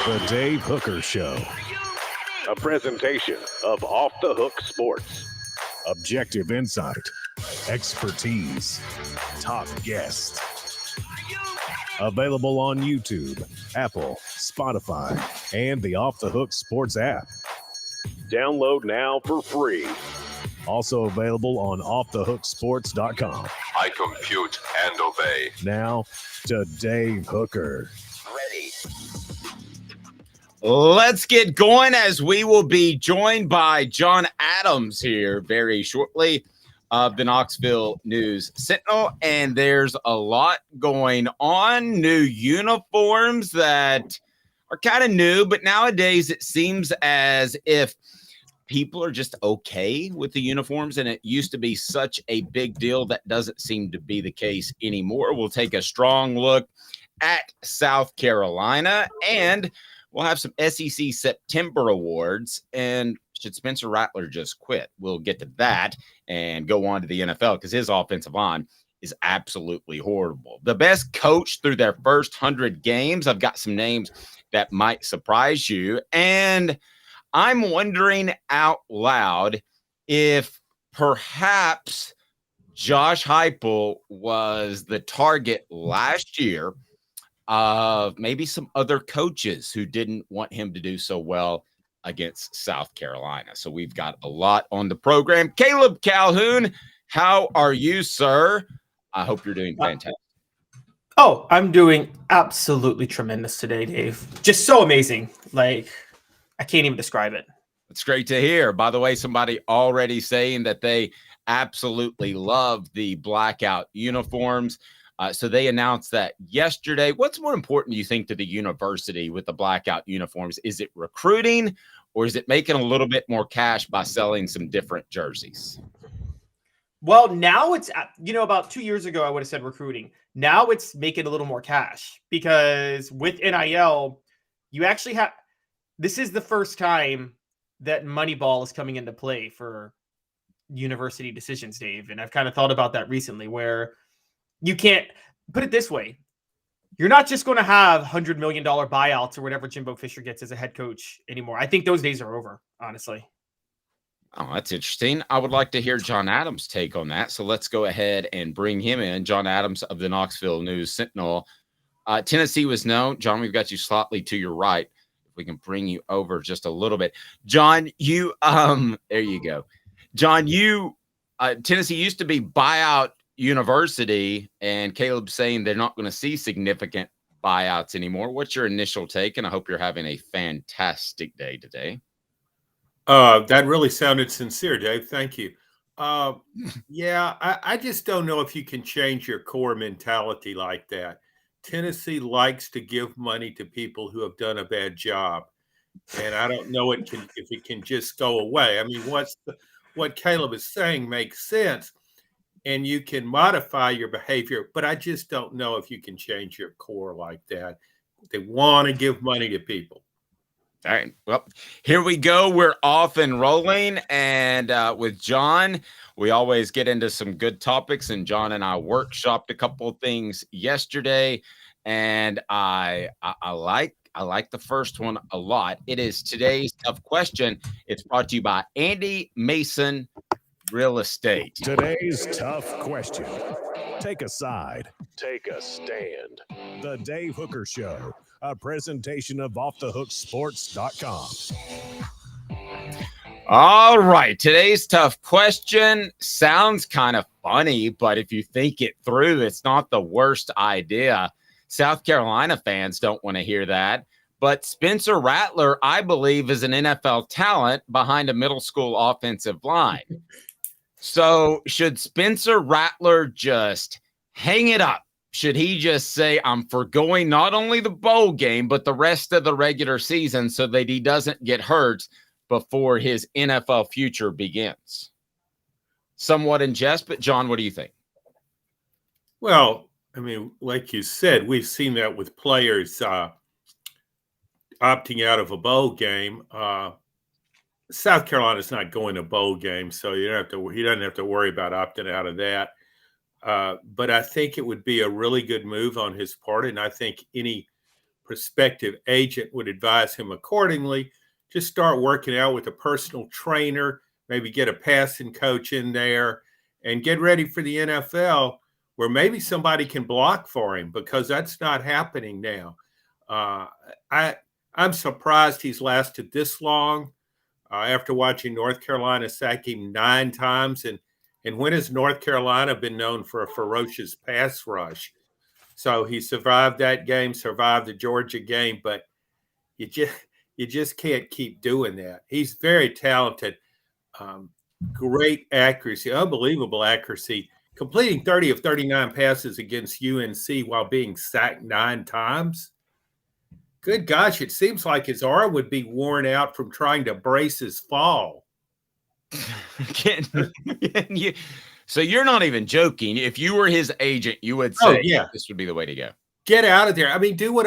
The Dave Hooker Show. A presentation of Off the Hook Sports. Objective insight, expertise, top guests. Available on YouTube, Apple, Spotify, and the Off the Hook Sports app. Download now for free. Also available on offthehooksports.com. I compute and obey. Now to Dave Hooker. Ready. Let's get going, as we will be joined by John Adams here very shortly of the Knoxville News Sentinel. And there's a lot going on. New uniforms that are kind of new, but nowadays it seems as if people are just okay with the uniforms, and it used to be such a big deal. That doesn't seem to be the case anymore. We'll take a strong look at South Carolina, and we'll have some SEC September awards. And should Spencer Rattler just quit? We'll get to that and go on to the NFL, because his offensive line is absolutely horrible. The best coach through their first 100 games. I've got some names that might surprise you. And I'm wondering out loud if perhaps Josh Heupel was the target last year of maybe some other coaches who didn't want him to do so well against South Carolina. So we've got a lot on the program. Caleb Calhoun, how are you, sir? I hope you're doing fantastic. Oh, I'm doing absolutely tremendous today, Dave. Just so amazing. Like, I can't even describe it. It's great to hear. By the way, somebody already saying that they absolutely love the blackout uniforms. So they announced that yesterday. What's more important, do you think, to the university with the blackout uniforms? Is it recruiting, or is it making a little bit more cash by selling some different jerseys? Well, now it's, about 2 years ago, I would have said recruiting. Now it's making a little more cash, because with NIL, you actually have, this is the first time that Moneyball is coming into play for university decisions, Dave. And I've kind of thought about that recently, where you can't put it this way. You're not just going to have $100 million buyouts or whatever Jimbo Fisher gets as a head coach anymore. I think those days are over, honestly. Oh, that's interesting. I would like to hear John Adams' take on that. So let's go ahead and bring him in. John Adams of the Knoxville News Sentinel. Tennessee was known. John, we've got you slightly to your right. If we can bring you over just a little bit. John, you, there you go. John, Tennessee used to be buyout university, and Caleb's saying they're not going to see significant buyouts anymore. What's your initial take? And I hope you're having a fantastic day today. That really sounded sincere, Dave. Thank you. Yeah, I just don't know if you can change your core mentality like that. Tennessee likes to give money to people who have done a bad job, and I don't know if it can just go away. I mean, what Caleb is saying makes sense, and you can modify your behavior, but I just don't know if you can change your core like that. They want to give money to people. All right. Well, here we go. We're off and rolling. And with John, we always get into some good topics. And John and I workshopped a couple of things yesterday. And I like the first one a lot. It is today's tough question. It's brought to you by Andy Mason Real Estate. Today's tough question. Take a side. Take a stand. The Dave Hooker Show. A presentation of offthehooksports.com. All right. Today's tough question sounds kind of funny, but if you think it through, it's not the worst idea. South Carolina fans don't want to hear that. But Spencer Rattler, I believe, is an NFL talent behind a middle school offensive line. So should Spencer Rattler just hang it up? Should he just say, I'm forgoing not only the bowl game, but the rest of the regular season so that he doesn't get hurt before his NFL future begins? Somewhat in jest, but John, what do you think? Well, I mean, like you said, we've seen that with players opting out of a bowl game. South Carolina's not going to bowl games, so he doesn't have to worry about opting out of that. But I think it would be a really good move on his part, and I think any prospective agent would advise him accordingly. Just start working out with a personal trainer, maybe get a passing coach in there, and get ready for the NFL, where maybe somebody can block for him, because that's not happening now. I'm surprised he's lasted this long after watching North Carolina sack him 9 times. And when has North Carolina been known for a ferocious pass rush? So he survived that game, survived the Georgia game, but you just can't keep doing that. He's very talented, great accuracy, unbelievable accuracy, completing 30 of 39 passes against UNC while being sacked 9 times. Good gosh, it seems like his arm would be worn out from trying to brace his fall. So you're not even joking. If you were his agent, you would say, this would be the way to go. Get out of there. I mean, do what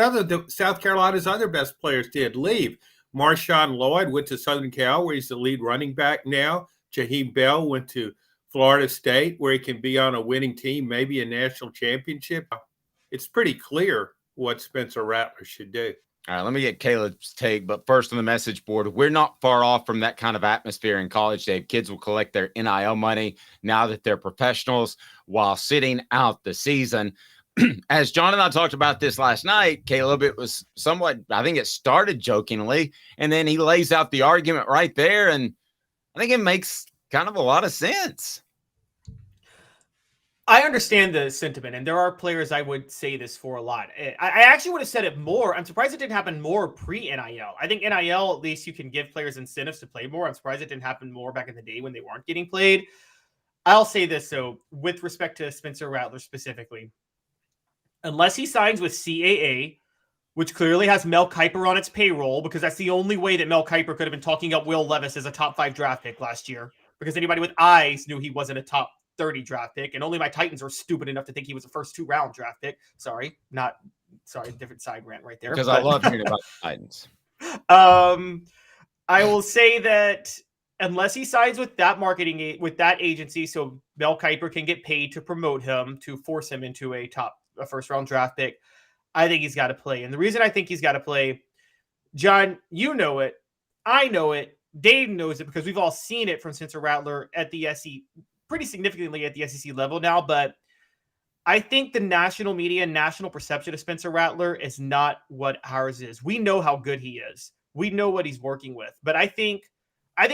South Carolina's other best players did. Leave. Marshawn Lloyd went to Southern Cal, where he's the lead running back now. Jaheim Bell went to Florida State, where he can be on a winning team, maybe a national championship. It's pretty clear what Spencer Rattler should do. All right, let me get Caleb's take. But first on the message board, we're not far off from that kind of atmosphere in college, Dave. Kids will collect their NIL money now that they're professionals while sitting out the season. As John and I talked about this last night, Caleb, it was somewhat, I think it started jokingly, and then he lays out the argument right there, and I think it makes kind of a lot of sense. I understand the sentiment, and there are players I would say this for a lot. I actually would have said it more. I'm surprised it didn't happen more pre-NIL. I think NIL, at least you can give players incentives to play more. I'm surprised it didn't happen more back in the day when they weren't getting played. I'll say this, though, with respect to Spencer Rattler specifically. Unless he signs with CAA, which clearly has Mel Kiper on its payroll, because that's the only way that Mel Kiper could have been talking up Will Levis as a top 5 draft pick last year, because anybody with eyes knew he wasn't a top 30 draft pick, and only my Titans were stupid enough to think he was a first 2-round draft pick. Sorry, different side rant right there. Because I love hearing about the Titans. I will say that unless he signs with that with that agency, so Mel Kiper can get paid to promote him, to force him into a first-round draft pick, I think he's got to play. And the reason I think he's got to play, John, you know it, I know it, Dave knows it, because we've all seen it from Spencer Rattler at the SEC, pretty significantly at the SEC level now. But I think the national media and national perception of Spencer Rattler is not what ours is. We know how good he is. We know what he's working with. But I think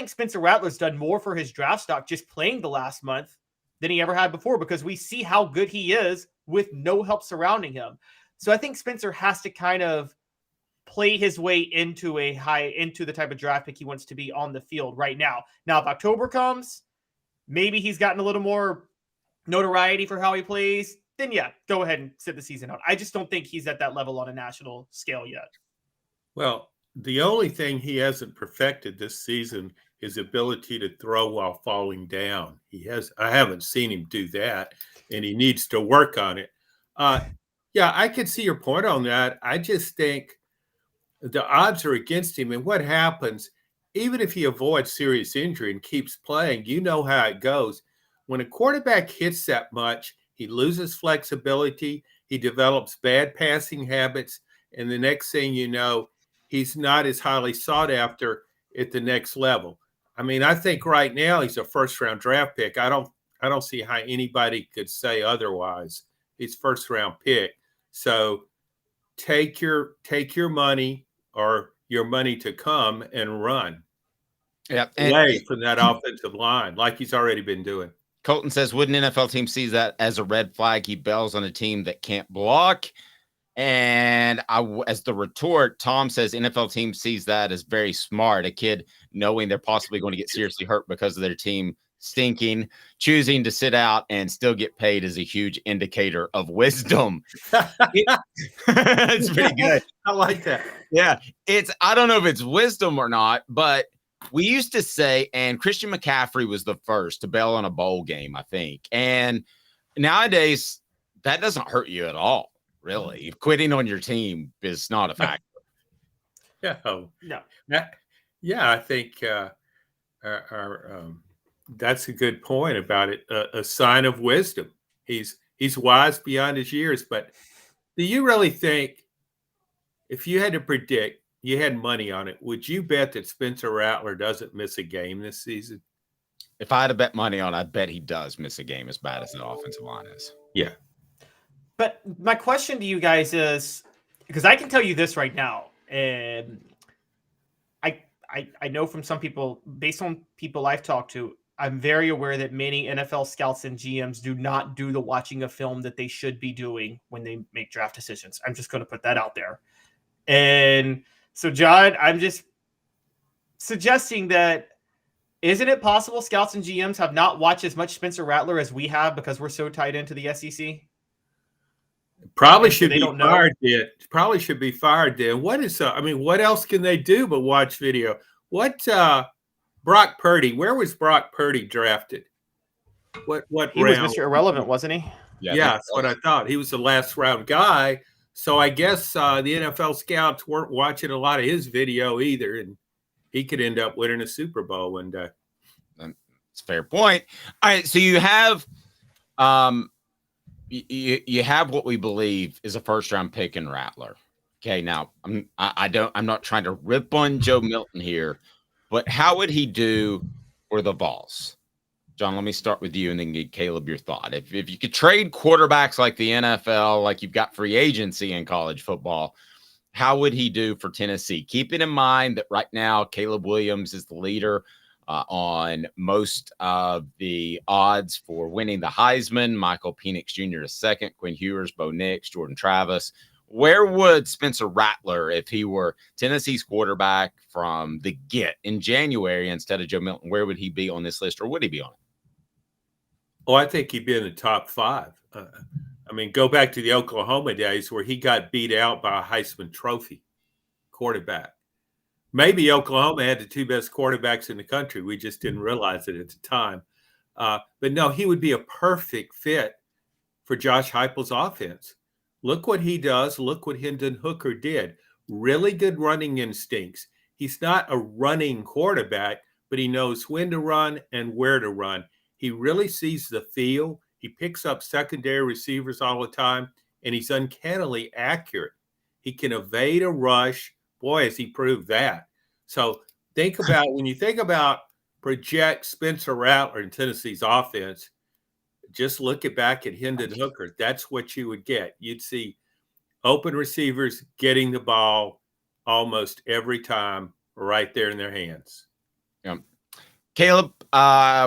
Spencer Rattler's done more for his draft stock just playing the last month than he ever had before, because we see how good he is with no help surrounding him. So I think Spencer has to kind of play his way into the type of draft pick he wants to be on the field right now. Now, if October comes, maybe he's gotten a little more notoriety for how he plays, then yeah, go ahead and sit the season out. I just don't think he's at that level on a national scale yet. Well, the only thing he hasn't perfected this season is ability to throw while falling down. I haven't seen him do that, and he needs to work on it. Yeah, I can see your point on that. I just think the odds are against him. And what happens, even if he avoids serious injury and keeps playing, you know how it goes. When a quarterback hits that much, he loses flexibility, he develops bad passing habits, and the next thing you know, he's not as highly sought after at the next level. I mean, I think right now he's a first-round draft pick. I don't see how anybody could say otherwise. He's first-round pick. So take your money, or your money to come, and run. Yeah, away from that offensive line, like he's already been doing. Colton says, would an NFL team see that as a red flag? He bails on a team that can't block. And as the retort, Tom says NFL team sees that as very smart. A kid knowing they're possibly going to get seriously hurt because of their team stinking, choosing to sit out and still get paid is a huge indicator of wisdom. It's pretty good. I like that. Yeah. I don't know if it's wisdom or not, but we used to say, and Christian McCaffrey was the first to bail on a bowl game, I think. And nowadays that doesn't hurt you at all. Really, quitting on your team is not a factor. No. Yeah, I think that's a good point about it. A sign of wisdom. He's wise beyond his years. But do you really think if you had to predict, you had money on it, would you bet that Spencer Rattler doesn't miss a game this season? If I had to bet money on, I bet he does miss a game as bad as the offensive line is. Yeah. But my question to you guys is, because I can tell you this right now, and I know from some people, based on people I've talked to, I'm very aware that many NFL scouts and GMs do not do the watching of film that they should be doing when they make draft decisions. I'm just going to put that out there. And so, John, I'm just suggesting that, isn't it possible scouts and GMs have not watched as much Spencer Rattler as we have because we're so tied into the SEC? Probably should be fired then. Probably should be fired then. What is what else can they do but watch video? What Brock Purdy, where was Brock Purdy drafted? What he round? was Mr. Irrelevant, wasn't he? Yeah, that's what I thought. He was the last round guy. So I guess the NFL scouts weren't watching a lot of his video either, and he could end up winning a Super Bowl one day. That's a fair point. All right, so you have you have what we believe is a first round pick in Rattler. Okay, now I'm not trying to rip on Joe Milton here, but how would he do for the Vols? John, let me start with you and then get Caleb your thought. If you could trade quarterbacks like the NFL, like you've got free agency in college football, how would he do for Tennessee? Keeping in mind that right now Caleb Williams is the leader on most of the odds for winning the Heisman. Michael Penix Jr. is second, Quinn Ewers, Bo Nix, Jordan Travis. Where would Spencer Rattler, if he were Tennessee's quarterback from the get in January instead of Joe Milton, where would he be on this list, or would he be on it? Oh, I think he'd be in the top 5. Go back to the Oklahoma days where he got beat out by a Heisman Trophy quarterback. Maybe Oklahoma had the 2 best quarterbacks in the country. We just didn't realize it at the time. But no, he would be a perfect fit for Josh Heupel's offense. Look what he does. Look what Hendon Hooker did. Really good running instincts. He's not a running quarterback, but he knows when to run and where to run. He really sees the field. He picks up secondary receivers all the time, and he's uncannily accurate. He can evade a rush. Boy, has he proved that. So when you think about project Spencer Rattler in Tennessee's offense, just look back at Hendon Hooker. That's what you would get. You'd see open receivers getting the ball almost every time right there in their hands. Yeah. Caleb,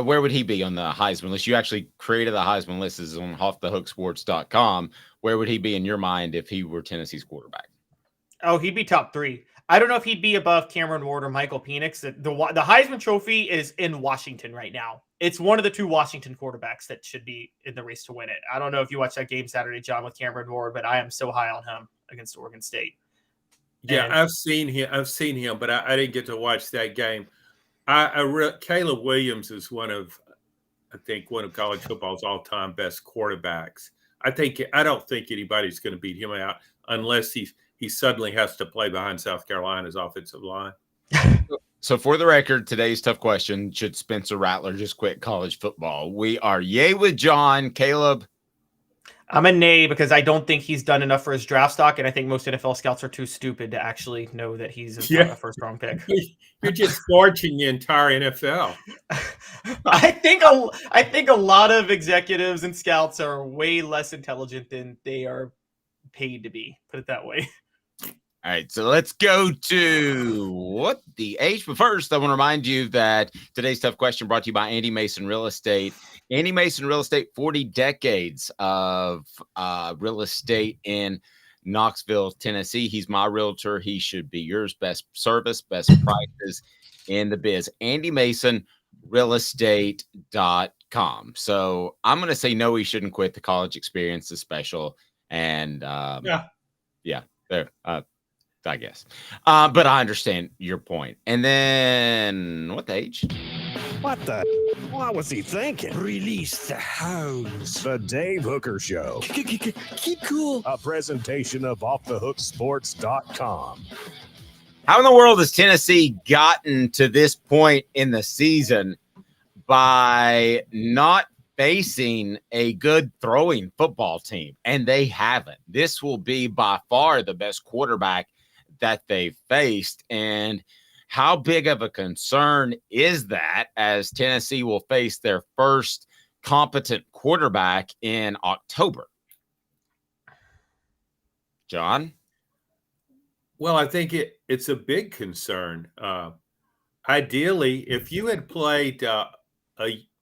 where would he be on the Heisman list? You actually created the Heisman list. This is on offthehooksports.com. Where would he be in your mind if he were Tennessee's quarterback? Oh, he'd be top 3. I don't know if he'd be above Cameron Ward or Michael Penix. The Heisman Trophy is in Washington right now. It's one of the 2 Washington quarterbacks that should be in the race to win it. I don't know if you watched that game Saturday, John, with Cameron Ward, but I am so high on him against Oregon State. Yeah, I've seen him, but I didn't get to watch that game. Caleb Williams is one of college football's all-time best quarterbacks. I don't think anybody's going to beat him out unless he suddenly has to play behind South Carolina's offensive line. So for the record, today's tough question: should Spencer Rattler just quit college football? We are yay with John. Caleb? I'm a nay because I don't think he's done enough for his draft stock, and I think most NFL scouts are too stupid to actually know that he's a first-round pick. You're just scorching the entire NFL. I think a lot of executives and scouts are way less intelligent than they are paid to be. Put it that way. All right, so let's go to the age. But first, I want to remind you that today's tough question brought to you by Andy Mason Real Estate. Andy Mason Real Estate, 40 decades of real estate in Knoxville, Tennessee. He's my realtor. He should be yours. Best service, best prices in the biz. Andy Mason realestate.com. So I'm going to say no, he shouldn't quit. The college experience is special. And there. I guess. But I understand your point. And then what age? What was he thinking? Release the hounds. The Dave Hooker Show. Keep cool. A presentation of offthehooksports.com. How in the world has Tennessee gotten to this point in the season by not facing a good throwing football team? And they haven't. This will be by far the best quarterback that they faced. And how big of a concern is that as Tennessee will face their first competent quarterback in October? John? Well, I think it's a big concern. Ideally, if you had played a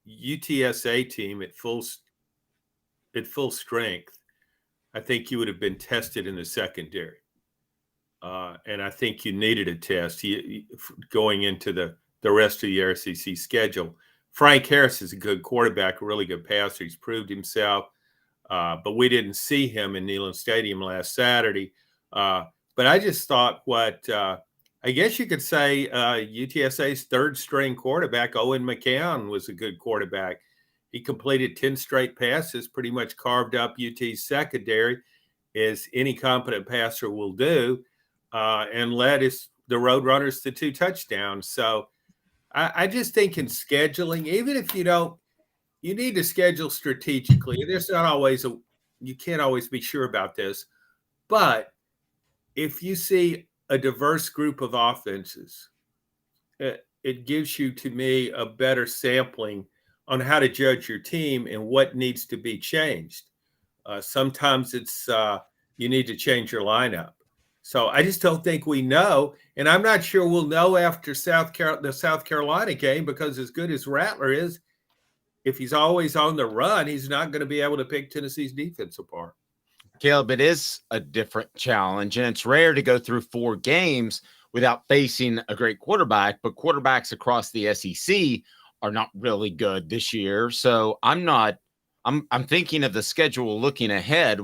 UTSA team at full strength, I think you would have been tested in the secondary. And I think you needed a test going into the rest of the RCC schedule. Frank Harris is a good quarterback, a really good passer. He's proved himself. But we didn't see him in Neyland Stadium last Saturday. But I just thought I guess you could say UTSA's third-string quarterback, Owen McCown, was a good quarterback. He completed 10 straight passes, pretty much carved up UT's secondary, as any competent passer will do, and led the Roadrunners to 2 touchdowns. So I just think in scheduling, even if you don't, you need to schedule strategically. There's not always you can't always be sure about this, but if you see a diverse group of offenses, it gives you, to me, a better sampling on how to judge your team and what needs to be changed. Sometimes it's you need to change your lineup. So I just don't think we know, and I'm not sure we'll know after the South Carolina game, because as good as Rattler is, if he's always on the run, he's not going to be able to pick Tennessee's defense apart. Caleb, it is a different challenge, and it's rare to go through 4 games without facing a great quarterback, but quarterbacks across the SEC are not really good this year. So I'm thinking of the schedule looking ahead.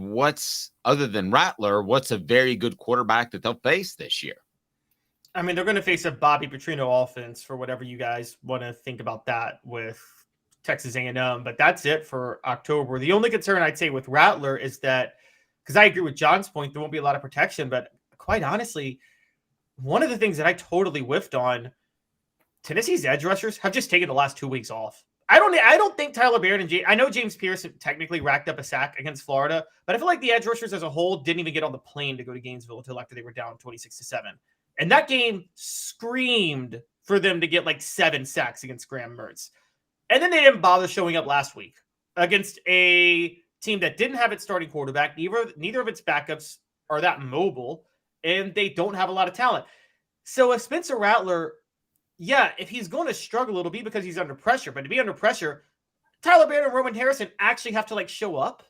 Other than Rattler, what's a very good quarterback that they'll face this year? I mean, they're going to face a Bobby Petrino offense, for whatever you guys want to think about that with Texas A&M, but that's it for October. The only concern I'd say with Rattler is that, because I agree with John's point, there won't be a lot of protection, but quite honestly, one of the things that I totally whiffed on, Tennessee's edge rushers have just taken the last 2 weeks off. I don't think Tyler Baird and I know James Pierce technically racked up a sack against Florida, but I feel like the edge rushers as a whole didn't even get on the plane to go to Gainesville until after they were down 26-7. And that game screamed for them to get like 7 sacks against Graham Mertz. And then they didn't bother showing up last week against a team that didn't have its starting quarterback. Neither of its backups are that mobile, and they don't have a lot of talent. So if Spencer Rattler, if he's going to struggle, it'll be because he's under pressure. But to be under pressure, Tyler Baird and Roman Harrison actually have to show up,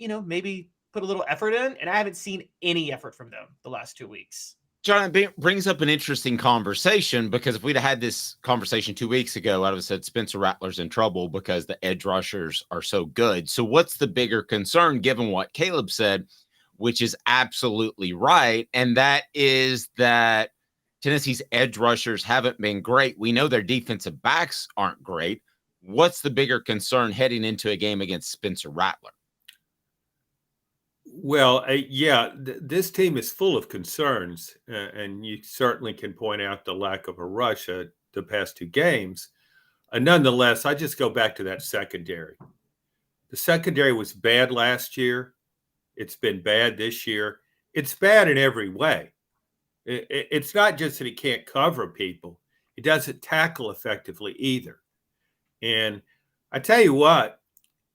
maybe put a little effort in. And I haven't seen any effort from them the last 2 weeks. John, it brings up an interesting conversation, because if we'd have had this conversation 2 weeks ago, I would have said Spencer Rattler's in trouble because the edge rushers are so good. So what's the bigger concern, given what Caleb said, which is absolutely right, and that is that Tennessee's edge rushers haven't been great. We know their defensive backs aren't great. What's the bigger concern heading into a game against Spencer Rattler? Well, this team is full of concerns, and you certainly can point out the lack of a rush the past 2 games. Nonetheless, I just go back to that secondary. The secondary was bad last year. It's been bad this year. It's bad in every way. It's not just that he can't cover people. He doesn't tackle effectively either. And I tell you what,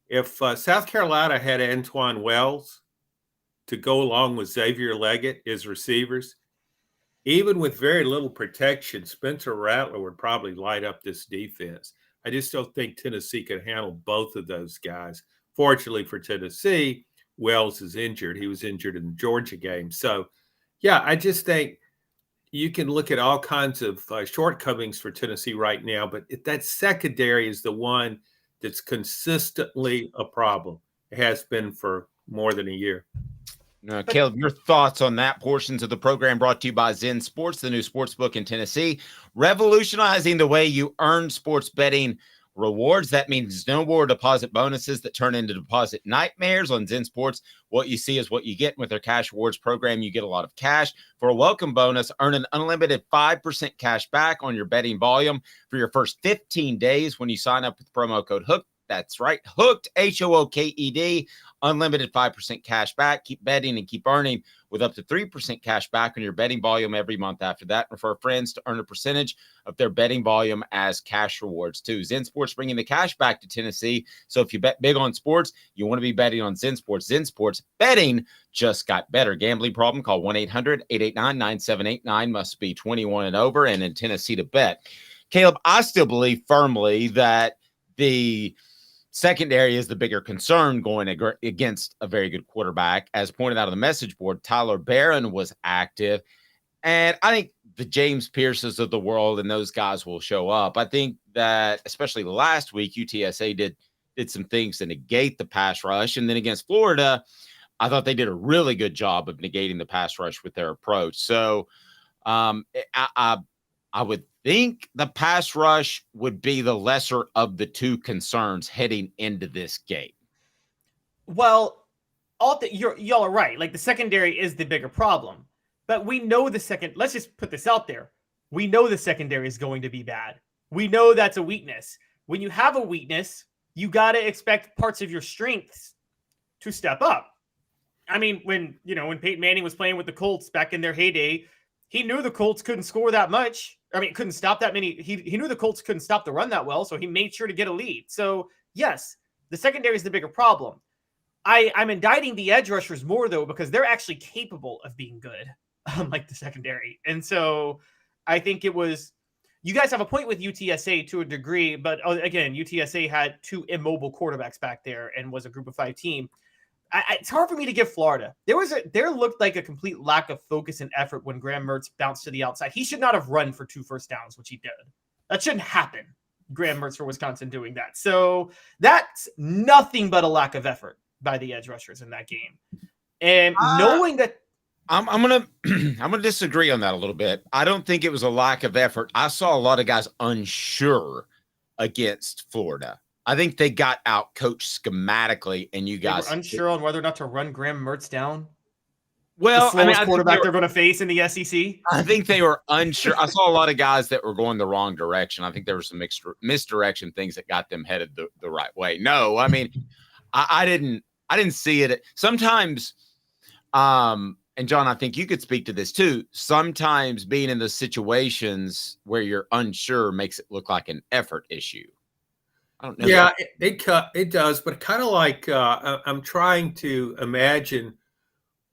if South Carolina had Antoine Wells to go along with Xavier Leggett as receivers, even with very little protection, Spencer Rattler would probably light up this defense. I just don't think Tennessee can handle both of those guys. Fortunately for Tennessee, Wells is injured. He was injured in the Georgia game. So, I just think you can look at all kinds of shortcomings for Tennessee right now, but that secondary is the one that's consistently a problem. It has been for more than a year. Caleb, your thoughts on that? Portions of the program brought to you by Zen Sports, the new sports book in Tennessee, revolutionizing the way you earn sports betting rewards. That means no more deposit bonuses that turn into deposit nightmares. On Zen Sports, what you see is what you get. With their cash rewards program, you get a lot of cash. For a welcome bonus, earn an unlimited 5% cash back on your betting volume for your first 15 days when you sign up with promo code HOOK. That's right. Hooked, Hooked, unlimited 5% cash back. Keep betting and keep earning with up to 3% cash back on your betting volume every month after that. Refer friends to earn a percentage of their betting volume as cash rewards too. Zen Sports bringing the cash back to Tennessee. So if you bet big on sports, you want to be betting on Zen Sports. Zen Sports betting just got better. Gambling problem? Call 1-800-889-9789. Must be 21 and over and in Tennessee to bet. Caleb, I still believe firmly that the secondary is the bigger concern going against a very good quarterback. As pointed out on the message board, Tyler Barron was active. And I think the James Pierces of the world and those guys will show up. I think that especially last week, UTSA did some things to negate the pass rush. And then against Florida, I thought they did a really good job of negating the pass rush with their approach. So I would think the pass rush would be the lesser of the two concerns heading into this game. Well, y'all are right. Like, the secondary is the bigger problem, but we know let's just put this out there. We know the secondary is going to be bad. We know that's a weakness. When you have a weakness, you got to expect parts of your strengths to step up. I mean, when Peyton Manning was playing with the Colts back in their heyday, he knew the Colts couldn't score that much. I mean, couldn't stop that many. He knew the Colts couldn't stop the run that well, so he made sure to get a lead. So, yes, the secondary is the bigger problem. I'm indicting the edge rushers more, though, because they're actually capable of being good, unlike the secondary. And so I think you guys have a point with UTSA to a degree, but again, UTSA had two immobile quarterbacks back there and was a group of 5 team. It's hard for me to give Florida. There looked like a complete lack of focus and effort when Graham Mertz bounced to the outside. He should not have run for 2 first downs, which he did. That shouldn't happen. Graham Mertz for Wisconsin doing that. So that's nothing but a lack of effort by the edge rushers in that game. And knowing that, I'm gonna disagree on that a little bit. I don't think it was a lack of effort. I saw a lot of guys unsure against Florida. I think they got out coached schematically, and you guys were unsure on whether or not to run Graham Mertz down. Well, the slowest quarterback they're going to face in the SEC. I think they were unsure. I saw a lot of guys that were going the wrong direction. I think there were some misdirection things that got them headed the right way. No, I mean, I didn't see it. Sometimes, and John, I think you could speak to this too. Sometimes being in the situations where you're unsure makes it look like an effort issue. I don't know. Yeah, it does, but kind of like I'm trying to imagine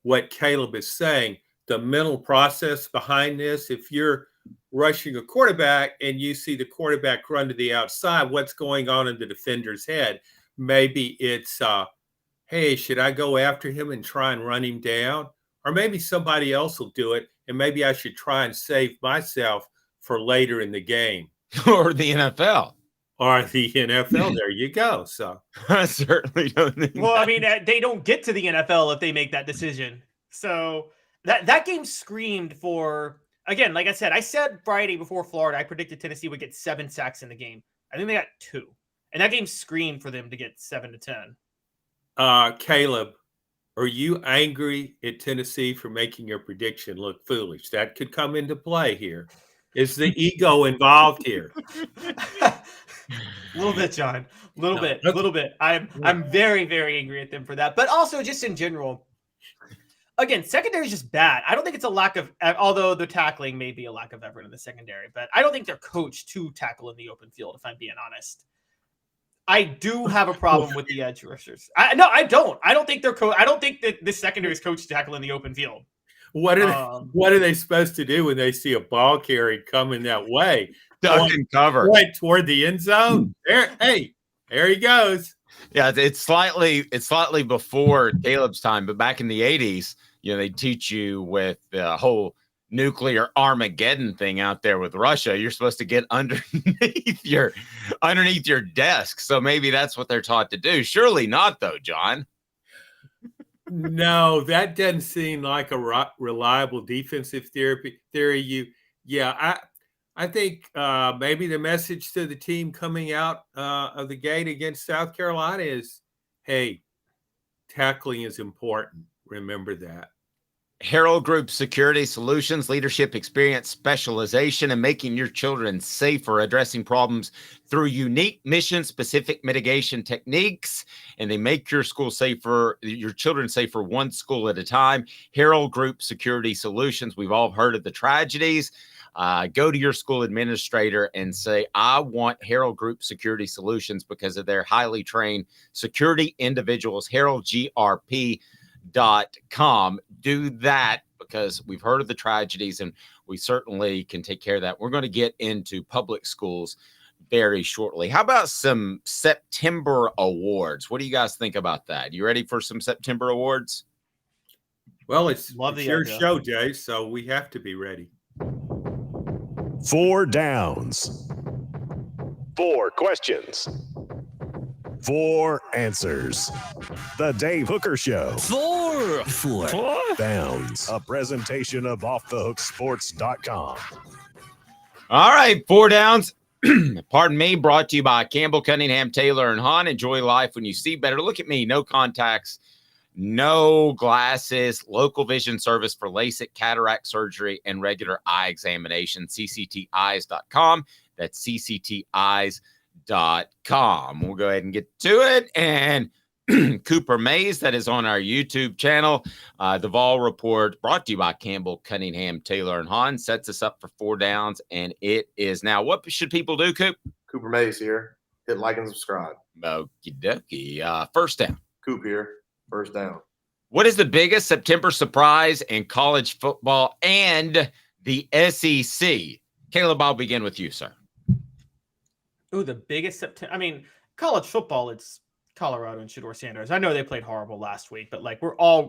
what Caleb is saying, the mental process behind this. If you're rushing a quarterback and you see the quarterback run to the outside, what's going on in the defender's head? Maybe it's, hey, should I go after him and try and run him down? Or maybe somebody else will do it, and maybe I should try and save myself for later in the game. Or the NFL. Or the NFL, there you go. So I certainly don't think I mean, they don't get to the NFL if they make that decision. So that game screamed for, again, like I said Friday before Florida, I predicted Tennessee would get 7 sacks in the game. I think they got 2. And that game screamed for them to get 7 to 10. Caleb, are you angry at Tennessee for making your prediction look foolish? That could come into play here. Is the ego involved here? A little bit, John. A little bit. I'm very, very angry at them for that. But also just in general, again, secondary is just bad. I don't think it's a lack of, although the tackling may be a lack of effort in the secondary, but I don't think they're coached to tackle in the open field, if I'm being honest. I do have a problem with the edge rushers. No, I don't. I don't think they're I don't think that this secondary is coached to tackle in the open field. What are they supposed to do when they see a ball carried coming that way? Duck and cover. Right toward the end zone. There he goes. Yeah, it's slightly before Caleb's time, but back in the 80s, they teach you with the whole nuclear Armageddon thing out there with Russia. You're supposed to get underneath your desk. So maybe that's what they're taught to do. Surely not, though, John. No, that doesn't seem like a reliable defensive theory. I think maybe the message to the team coming out of the gate against South Carolina is, hey, tackling is important. Remember that. Herald Group Security Solutions, leadership, experience, specialization, and making your children safer, addressing problems through unique mission-specific mitigation techniques, and they make your school safer, your children safer, one school at a time. Herald Group Security Solutions. We've all heard of the tragedies. Go to your school administrator and say, I want Herald Group Security Solutions because of their highly trained security individuals. HeraldGRP.com. Do that because we've heard of the tragedies and we certainly can take care of that. We're going to get into public schools very shortly. How about some September awards? What do you guys think about that? You ready for some September awards? Well, it's Love the your idea. show, Jay, so we have to be ready. 4 downs. 4 questions. 4 answers. The Dave Hooker Show. Four. Downs. A presentation of offthehooksports.com. All right, 4 downs. Pardon me, brought to you by Campbell, Cunningham, Taylor, and Hahn. Enjoy life when you see better. Look at me, no contacts, no glasses, local vision service for LASIK, cataract surgery, and regular eye examination, ccteyes.com. That's ccteyes.com. We'll go ahead and get to it. And Cooper Mays, that is on our YouTube channel. The Vol Report, brought to you by Campbell, Cunningham, Taylor, and Hahn, sets us up for 4 downs, and it is now. What should people do, Coop? Cooper Mays here. Hit like and subscribe. Okie dokie. First down. Coop here. First down. What is the biggest September surprise in college football and the SEC? Caleb, I'll begin with you, sir. Ooh, the biggest September. I mean, college football, it's Colorado and Shedeur Sanders. I know they played horrible last week, but like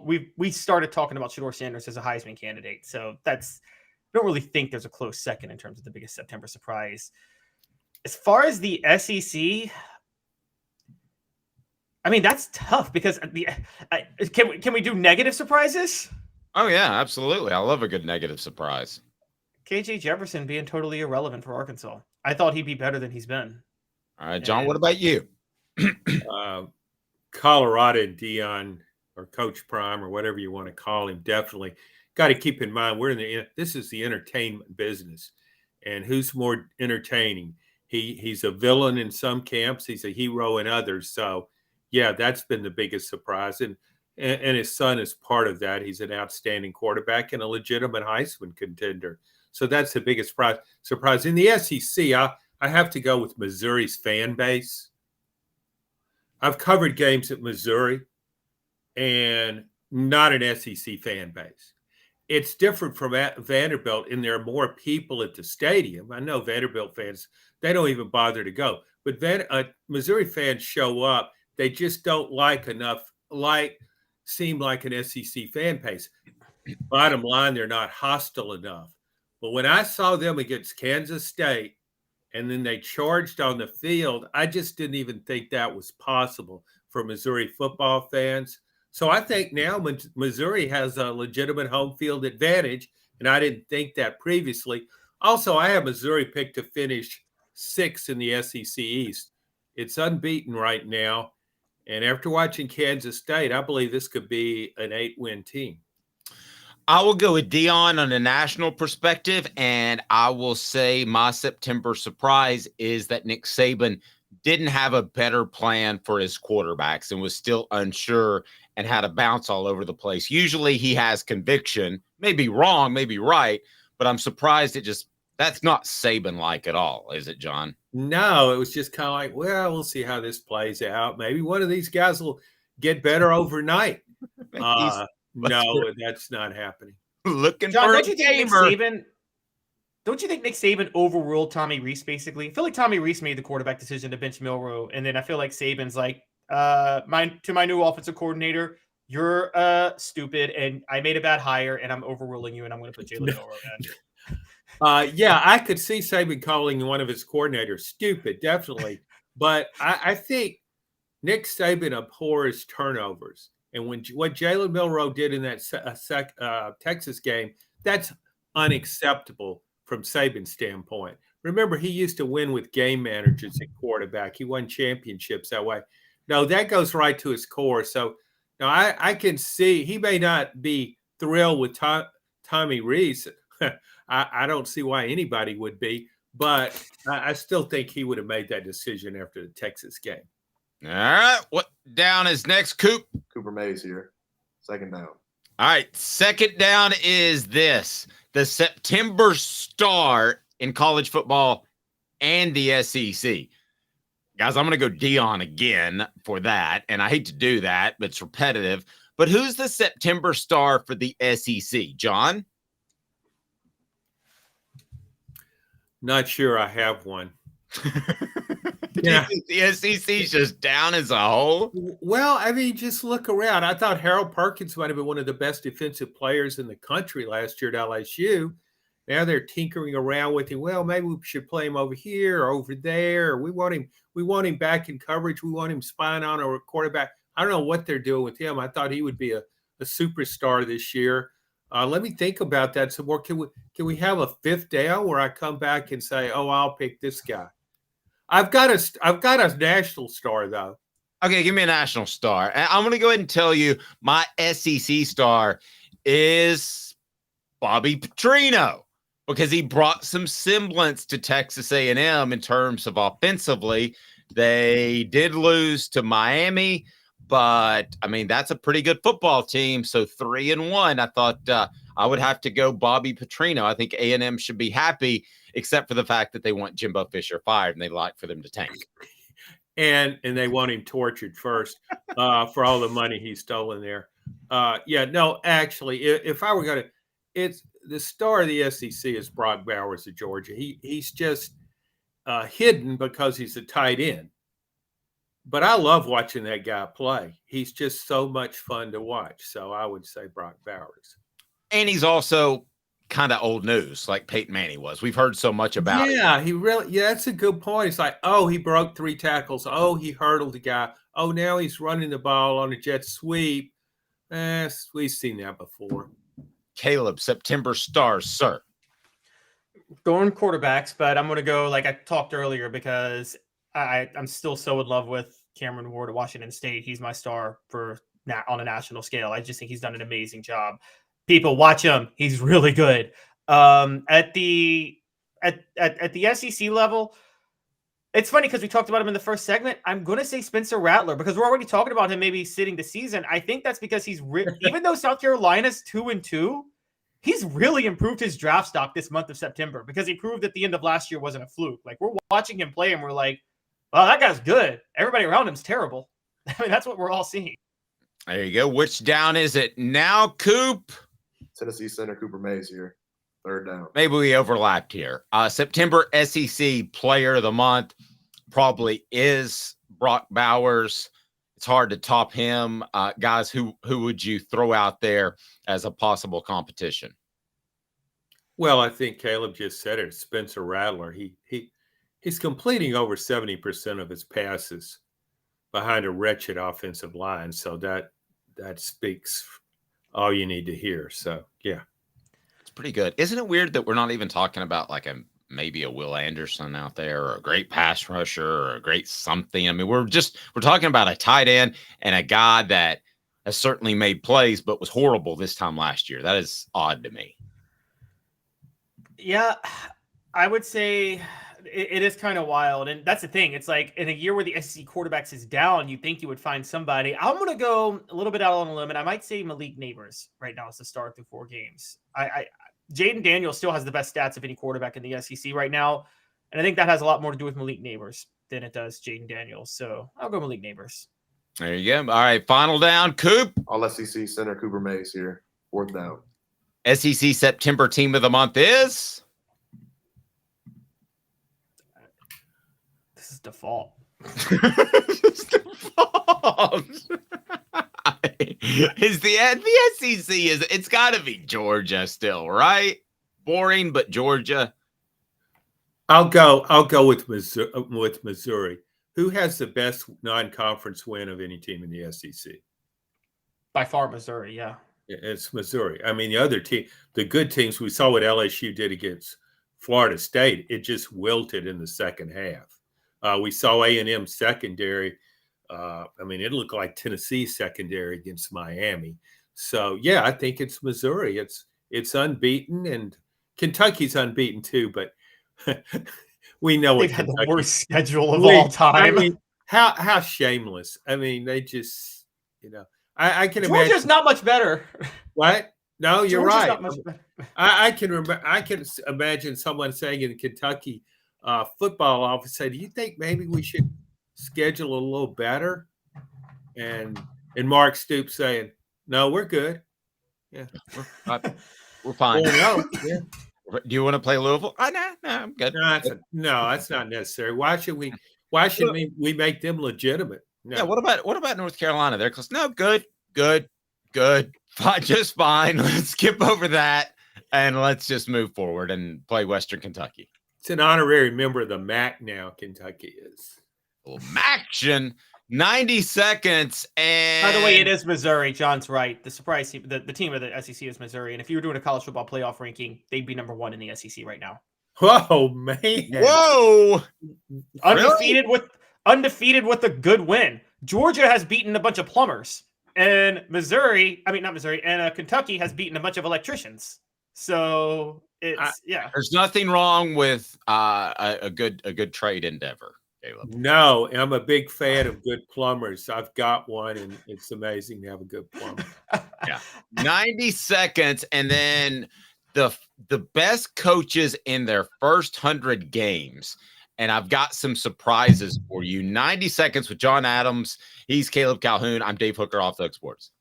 we started talking about Shedeur Sanders as a Heisman candidate. So I don't really think there's a close second in terms of the biggest September surprise. As far as the SEC, I mean, that's tough because can we do negative surprises? Oh, yeah, absolutely. I love a good negative surprise. KJ Jefferson being totally irrelevant for Arkansas. I thought he'd be better than he's been. All right, John, what about you? Colorado and Dion, or Coach Prime, or whatever you want to call him, definitely got to keep in mind this is the entertainment business, and who's more entertaining? He's a villain in some camps, he's a hero in others. So, yeah, that's been the biggest surprise, and his son is part of that. He's an outstanding quarterback and a legitimate Heisman contender. So that's the biggest surprise. In the SEC, I have to go with Missouri's fan base. I've covered games at Missouri and not an SEC fan base. It's different from Vanderbilt, and there are more people at the stadium. I know Vanderbilt fans, they don't even bother to go. But Missouri fans show up. They just don't seem like an SEC fan base. Bottom line, they're not hostile enough. But when I saw them against Kansas State, and then they charged on the field, I just didn't even think that was possible for Missouri football fans. So I think now Missouri has a legitimate home field advantage, and I didn't think that previously. Also, I have Missouri picked to finish 6th in the SEC East. It's unbeaten right now, and after watching Kansas State, I believe this could be an 8-win team. I will go with Dion on a national perspective, and I will say my September surprise is that Nick Saban didn't have a better plan for his quarterbacks and was still unsure and had to bounce all over the place. Usually he has conviction, maybe wrong, maybe right, but I'm surprised that's not Saban-like at all, is it, John? No, it was just kind of like, well, we'll see how this plays out. Maybe one of these guys will get better overnight. No, that's not happening. Looking John, for don't a you think gamer. Don't you think Nick Saban overruled Tommy Rees, basically? I feel like Tommy Rees made the quarterback decision to bench Milroe, and then I feel like Saban's like, to my new offensive coordinator, you're stupid, and I made a bad hire, and I'm overruling you, and I'm going to put Jalen Milroe in. Yeah, I could see Saban calling one of his coordinators stupid, definitely. But I think Nick Saban abhors turnovers. And what Jalen Milroe did in that Texas game, that's unacceptable from Saban's standpoint. Remember, he used to win with game managers at quarterback. He won championships that way. No, that goes right to his core. So now I can see he may not be thrilled with Tommy Rees. I don't see why anybody would be, but I still think he would have made that decision after the Texas game. All right. What down is next, Coop? Cooper Mays here. Second down. All right. Second down is this: the September star in college football and the SEC. Guys, I'm going to go Dion again for that. And I hate to do that, but it's repetitive. But who's the September star for the SEC? John? Not sure I have one. Yeah. The SEC's just down as a whole. Well, I mean, just look around. I thought Harold Perkins might have been one of the best defensive players in the country last year at LSU. Now they're tinkering around with him. Well, maybe we should play him over here or over there. We want him back in coverage. We want him spying on a quarterback. I don't know what they're doing with him. I thought he would be a superstar this year. Let me think about that some more. Can we have a fifth down where I come back and say, oh, I'll pick this guy? I've got a national star though. Okay, give me a national star. And I'm going to go ahead and tell you my SEC star is Bobby Petrino, because he brought some semblance to Texas A&M in terms of offensively. They did lose to Miami, but I mean, that's a pretty good football team. So 3-1, I thought I would have to go Bobby Petrino. I think A&M should be happy, except for the fact that they want Jimbo Fisher fired and they'd like for them to tank. And they want him tortured first for all the money he's stolen there. Actually, if I were going to, it's the star of the SEC is Brock Bowers of Georgia. He's just hidden because he's a tight end. But I love watching that guy play. He's just so much fun to watch. So I would say Brock Bowers. And he's also kind of old news, like Peyton Manning was. We've heard so much about it. Yeah, that's a good point. It's like, oh, he broke 3 tackles. Oh, he hurdled the guy. Oh, now he's running the ball on a jet sweep. We've seen that before. Caleb, September stars, sir. Going quarterbacks, but I'm going to go like I talked earlier because I'm still so in love with Cameron Ward of Washington State. He's my star on a national scale. I just think he's done an amazing job. People watch him; he's really good. At the SEC level, it's funny because we talked about him in the first segment. I'm going to say Spencer Rattler because we're already talking about him maybe sitting the season. I think that's because he's even though South Carolina's 2-2, he's really improved his draft stock this month of September because he proved at the end of last year wasn't a fluke. Like we're watching him play and we're like, "Well, that guy's good. Everybody around him's terrible." I mean, that's what we're all seeing. There you go. Which down is it now, Coop? Tennessee center Cooper Mays here. Third down. Maybe we overlapped here. September SEC Player of the Month probably is Brock Bowers. It's hard to top him. Guys, who would you throw out there as a possible competition? Well, I think Caleb just said it. Spencer Rattler. He's completing over 70% of his passes behind a wretched offensive line. So that speaks all you need to hear. So, yeah. It's pretty good. Isn't it weird that we're not even talking about like maybe a Will Anderson out there or a great pass rusher or a great something? I mean, we're talking about a tight end and a guy that has certainly made plays but was horrible this time last year. That is odd to me. Yeah, I would say it is kind of wild. And that's the thing. It's like in a year where the SEC quarterbacks is down, you think you would find somebody. I'm going to go a little bit out on a limb, and I might say Malik Neighbors right now as the start through 4 games. Jaden Daniels still has the best stats of any quarterback in the SEC right now. And I think that has a lot more to do with Malik Neighbors than it does Jaden Daniels. So I'll go Malik Neighbors. There you go. All right, final down, Coop. All SEC center Cooper Mays here. Fourth down. SEC September Team of the Month is? This is default. It's default. Is the SEC it's got to be Georgia still, right? Boring, but Georgia. I'll go with Missouri. Who has the best non-conference win of any team in the SEC? By far, Missouri. Yeah. It's Missouri. I mean, the other team, the good teams, we saw what LSU did against Florida State. It just wilted in the second half. We saw A&M secondary. It looked like Tennessee secondary against Miami. So yeah, I think it's Missouri. It's unbeaten, and Kentucky's unbeaten too. But we know They've what had the Kentucky. worst schedule of all time. I mean, how shameless. I mean, they just I can Georgia's imagine. not much better. What? No, you're Georgia's right. not much better. I can remember. I can imagine someone saying in Kentucky football office, "Say, do you think maybe we should schedule a little better?" And Mark Stoops saying, "No, we're good. Yeah, We're fine. well, no, yeah, Do you want to play Louisville? No, I'm good. no, that's not necessary. Why should we? Why should we make them legitimate? No. Yeah. What about North Carolina? They're close. No, good. Fine, just fine. Let's skip over that and let's just move forward and play Western Kentucky. It's an honorary member of the MAC now. Kentucky is. Well, Maction, 90 seconds. And By the way, it is Missouri. John's right. The surprise team, the team of the SEC is Missouri. And if you were doing a college football playoff ranking, they'd be number 1 in the SEC right now. Whoa, man! Whoa! Undefeated with a good win. Georgia has beaten a bunch of plumbers, and Kentucky has beaten a bunch of electricians. So There's nothing wrong with a good trade endeavor, Caleb. No, I'm a big fan of good plumbers. I've got one, and it's amazing to have a good plumber. Yeah, 90 seconds, and then the best coaches in their first 100 games. And I've got some surprises for you. 90 seconds with John Adams. He's Caleb Calhoun. I'm Dave Hooker, Off the Hook Sports.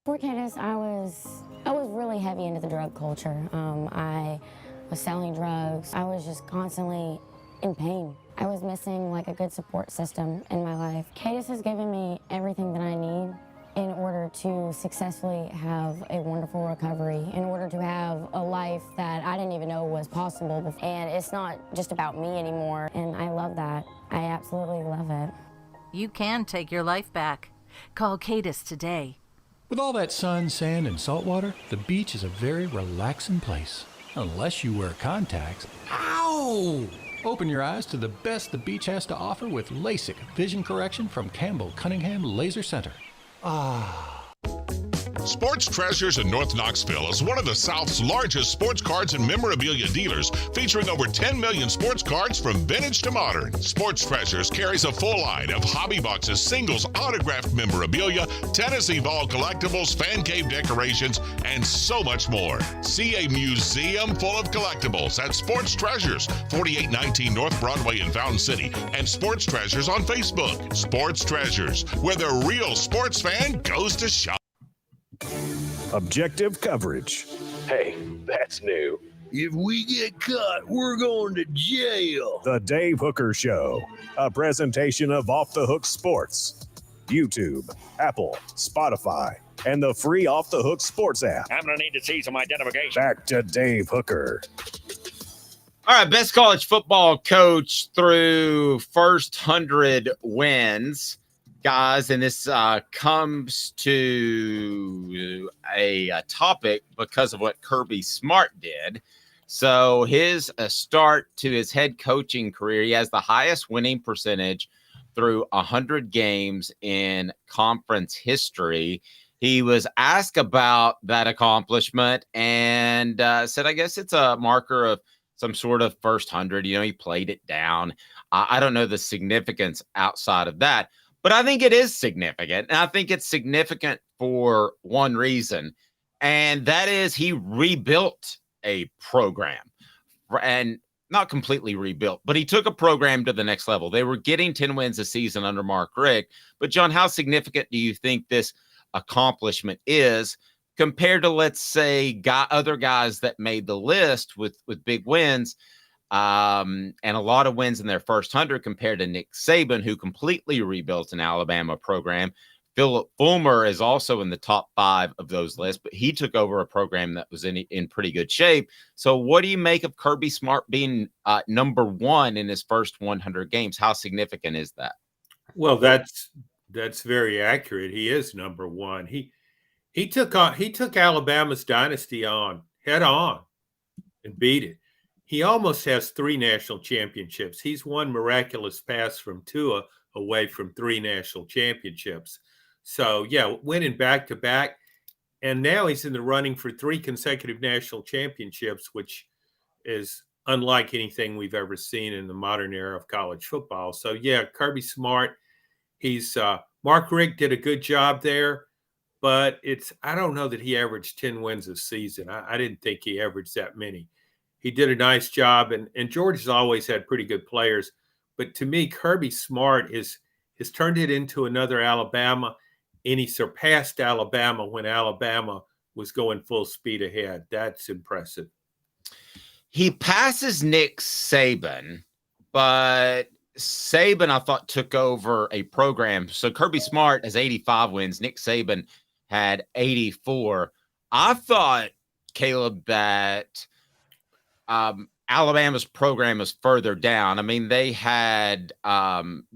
For Candace, I was really heavy into the drug culture. I was selling drugs. I was just constantly in pain. I was missing like a good support system in my life. Candace has given me everything that I need in order to successfully have a wonderful recovery, in order to have a life that I didn't even know was possible. And it's not just about me anymore, and I love that. I absolutely love it. You can take your life back. Call Cadis today. With all that sun, sand, and salt water, the beach is a very relaxing place. Unless you wear contacts. Ow! Open your eyes to the best the beach has to offer with LASIK vision correction from Campbell Cunningham Laser Center. Sports Treasures in North Knoxville is one of the South's largest sports cards and memorabilia dealers, featuring over 10 million sports cards from vintage to modern. Sports Treasures carries a full line of hobby boxes, singles, autographed memorabilia, Tennessee Vol collectibles, fan cave decorations, and so much more. See a museum full of collectibles at Sports Treasures, 4819 North Broadway in Fountain City, and Sports Treasures on Facebook. Sports Treasures, where the real sports fan goes to shop. Objective coverage. Hey, that's new. If we get caught, we're going to jail. The Dave Hooker Show, a presentation of Off the Hook Sports. YouTube, Apple, Spotify, and the free Off the Hook Sports app. I'm going to need to see some identification. Back to Dave Hooker. All right, best college football coach through first 100 wins. Guys, and this comes to a topic because of what Kirby Smart did. So his start to his head coaching career, he has the highest winning percentage through 100 games in conference history. He was asked about that accomplishment and said, I guess it's a marker of some sort of first 100. He played it down. I don't know the significance outside of that. But I think it is significant, and I think it's significant for one reason, and that is he rebuilt a program, and not completely rebuilt, but he took a program to the next level. They were getting 10 wins a season under Mark Richt, but John, how significant do you think this accomplishment is compared to, let's say, other guys that made the list with big wins? And a lot of wins in their first 100 compared to Nick Saban, who completely rebuilt an Alabama program. Philip Fulmer is also in the top 5 of those lists, but he took over a program that was in pretty good shape. So what do you make of Kirby Smart being number 1 in his first 100 games? How significant is that? Well, that's very accurate. He is number 1. He took Alabama's dynasty head on and beat it. He almost has 3 national championships. He's one miraculous pass from Tua away from 3 national championships. So, yeah, winning back-to-back. And now he's in the running for 3 consecutive national championships, which is unlike anything we've ever seen in the modern era of college football. So, yeah, Kirby Smart, he's Mark Richt did a good job there, but I don't know that he averaged 10 wins a season. I didn't think he averaged that many. He did a nice job, and Georgia's always had pretty good players. But to me, Kirby Smart has turned it into another Alabama, and he surpassed Alabama when Alabama was going full speed ahead. That's impressive. He passes Nick Saban, but Saban, I thought, took over a program. So Kirby Smart has 85 wins. Nick Saban had 84. I thought, Caleb, that Alabama's program is further down. I mean, they had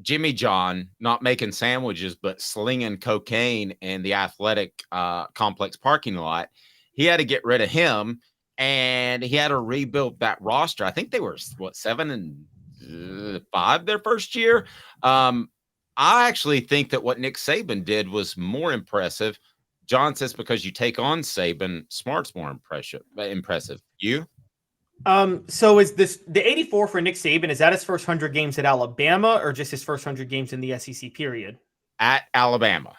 Jimmy John not making sandwiches, but slinging cocaine in the athletic complex parking lot. He had to get rid of him, and he had to rebuild that roster. I think they were, 7-5 their first year. I actually think that what Nick Saban did was more impressive. John says because you take on Saban, Smart's more impressive. You? So is this the 84 for Nick Saban? Is that his first 100 games at Alabama, or just his first 100 games in the SEC period? At Alabama.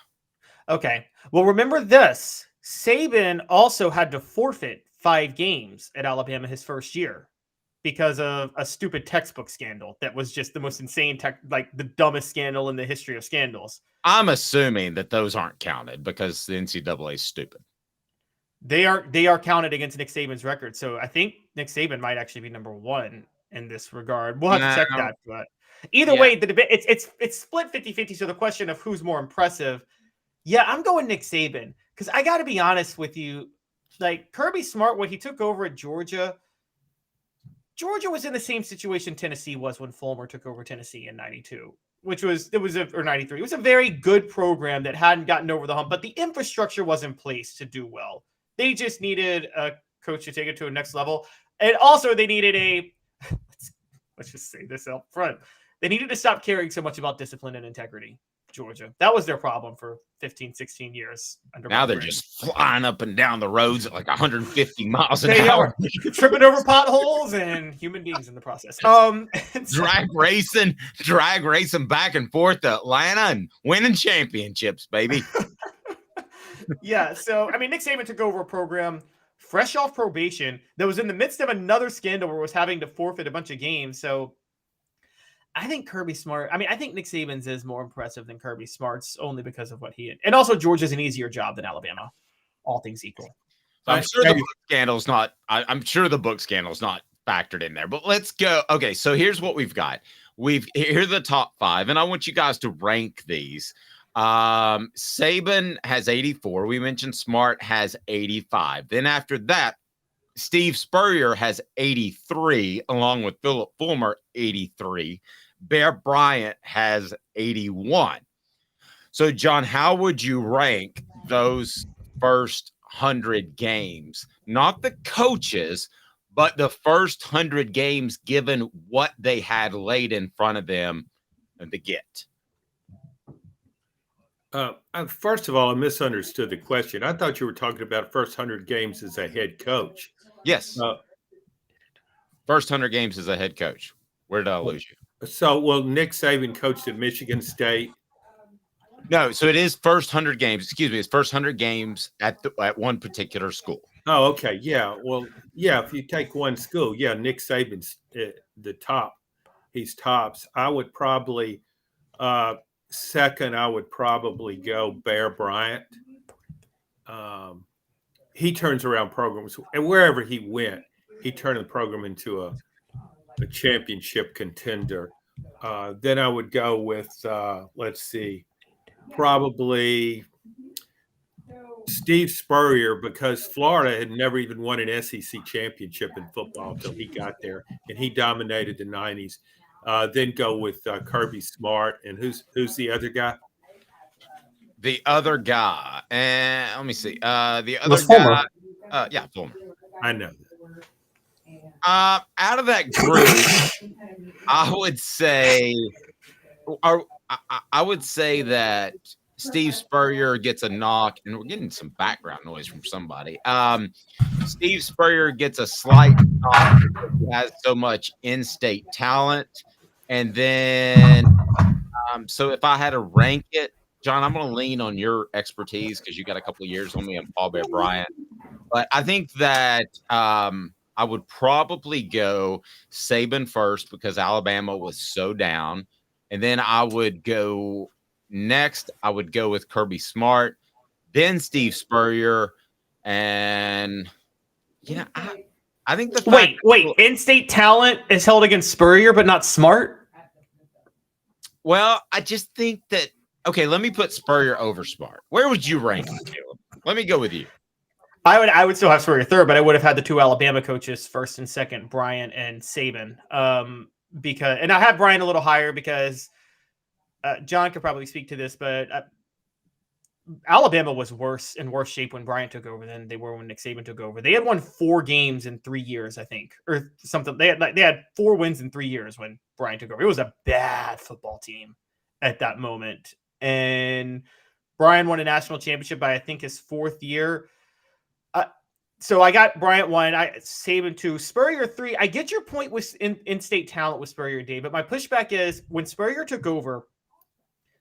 Okay. Well, remember this. Saban also had to forfeit 5 games at Alabama his first year because of a stupid textbook scandal that was just the most insane, like the dumbest scandal in the history of scandals. I'm assuming that those aren't counted because the NCAA is stupid. They are counted against Nick Saban's record. So I think Nick Saban might actually be number 1 in this regard. We'll have to check that. But either way, the debate it's split 50-50. So the question of who's more impressive, I'm going Nick Saban, because I got to be honest with you, like Kirby Smart, when he took over at Georgia was in the same situation Tennessee was when Fulmer took over Tennessee in 92. Or 93. It was a very good program that hadn't gotten over the hump, but the infrastructure was in place to do well. They just needed a coach to take it to a next level. And also they needed let's just say this up front. They needed to stop caring so much about discipline and integrity. Georgia. That was their problem for 15, 16 years. Now they're just flying up and down the roads at like 150 miles an hour. Tripping over potholes and human beings in the process. Drag racing back and forth to Atlanta and winning championships, baby. So, I mean, Nick Saban took over a program fresh off probation that was in the midst of another scandal where it was having to forfeit a bunch of games. So, I think Kirby Smart, I think Nick Saban's is more impressive than Kirby Smart's only because of what he did. And also Georgia's an easier job than Alabama, all things equal. I'm sure the book scandal's not factored in there, but let's go. Okay. So here's what we've got. Here are the top 5, and I want you guys to rank these. Saban has 84. We mentioned Smart has 85. Then after that, Steve Spurrier has 83, along with Philip Fulmer, 83. Bear Bryant has 81. So, John, how would you rank those first 100 games? Not the coaches, but the first 100 games given what they had laid in front of them to get. First of all, I misunderstood the question. I thought you were talking about first 100 games as a head coach. Yes. First 100 games as a head coach. Where did I lose you? So, Nick Saban coached at Michigan State. No, so it is first 100 games. Excuse me, it's first 100 games at one particular school. Oh, okay. Yeah. Well, yeah, if you take one school, Nick Saban's the top. He's tops. I would probably second, I would probably go Bear Bryant. He turns around programs, and wherever he went, he turned the program into a championship contender. Then I would go with, probably Steve Spurrier, because Florida had never even won an SEC championship in football until he got there, and he dominated the 90s. Then go with Kirby Smart, and who's the other guy? The other guy, and let me see. The other guy, Fulmer. I know. Out of that group, I would say that Steve Spurrier gets a knock, and we're getting some background noise from somebody. Steve Spurrier gets a slight knock because he has so much in-state talent. And then, so if I had to rank it, John, I'm going to lean on your expertise because you got a couple of years on me and Paul Bear Bryant. But I think that I would probably go Saban first because Alabama was so down. And then I would go next. I would go with Kirby Smart, then Steve Spurrier. And, I think the fact wait, in-state talent is held against Spurrier, but not Smart? Well, I just think that, okay, let me put Spurrier over Smart. Where would you rank him, Caleb? Let me go with you. I would still have Spurrier third, but I would have had the two Alabama coaches first and second, Bryant and Saban. And I have Bryant a little higher because John could probably speak to this, but Alabama was in worse shape when Bryant took over than they were when Nick Saban took over. They had won 4 games in 3 years, I think, or something. They had 4 wins in 3 years when Bryant took over. It was a bad football team at that moment. And Bryant won a national championship by, I think, his 4th year. So I got Bryant 1, Saban 2, Spurrier 3. I get your point with in-state talent with Spurrier, Dave, but my pushback is when Spurrier took over,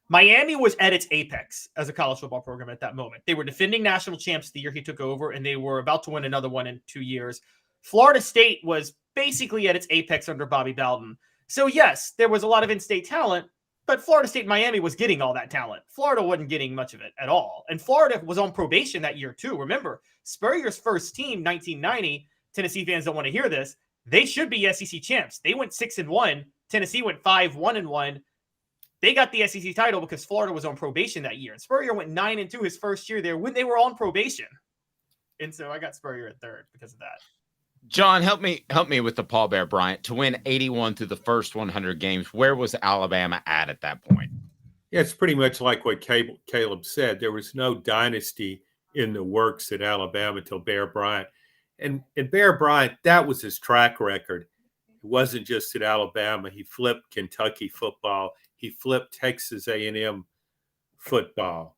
Miami was at its apex as a college football program at that moment. They were defending national champs the year he took over, and they were about to win another one in 2 years. Florida State was basically at its apex under Bobby Bowden. So yes, there was a lot of in-state talent, but Florida State and Miami was getting all that talent. Florida wasn't getting much of it at all. And Florida was on probation that year too. Remember, Spurrier's first team, 1990, Tennessee fans don't want to hear this. They should be SEC champs. They went 6-1. Tennessee went 5-1-1. They got the SEC title because Florida was on probation that year. And Spurrier went 9-2 his first year there when they were on probation. And so I got Spurrier at third because of that. John, help me with the Paul Bear Bryant. To win 81 through the first 100 games, where was Alabama at that point? Yeah, it's pretty much like what Caleb said. There was no dynasty in the works at Alabama till Bear Bryant. And Bear Bryant, that was his track record. It wasn't just at Alabama. He flipped Kentucky football. He flipped Texas A&M football.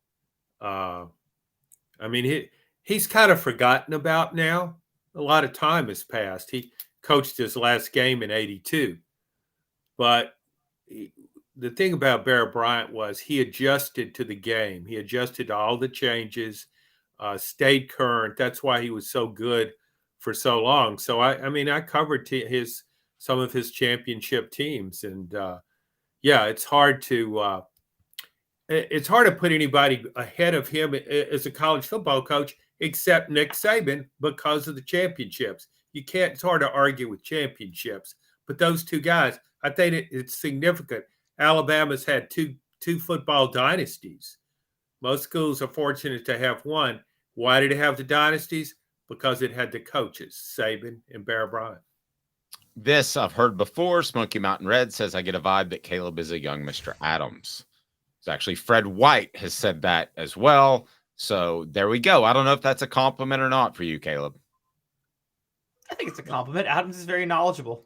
He's kind of forgotten about now. A lot of time has passed. He coached his last game in 82. But the thing about Bear Bryant was he adjusted to the game. He adjusted to all the changes, stayed current. That's why he was so good for so long. So, I covered some of his championship teams. And, it's hard to put anybody ahead of him as a college football coach except Nick Saban because of the championships. It's hard to argue with championships. But those two guys, I think it's significant. Alabama's had two football dynasties. Most schools are fortunate to have one. Why did it have the dynasties? Because it had the coaches, Saban and Bear Bryant. This I've heard before. Smoky Mountain Red says, I get a vibe that Caleb is a young Mr. Adams. It's actually Fred White has said that as well. So there we go. I don't know if that's a compliment or not for you, Caleb. I think it's a compliment. Adams is very knowledgeable.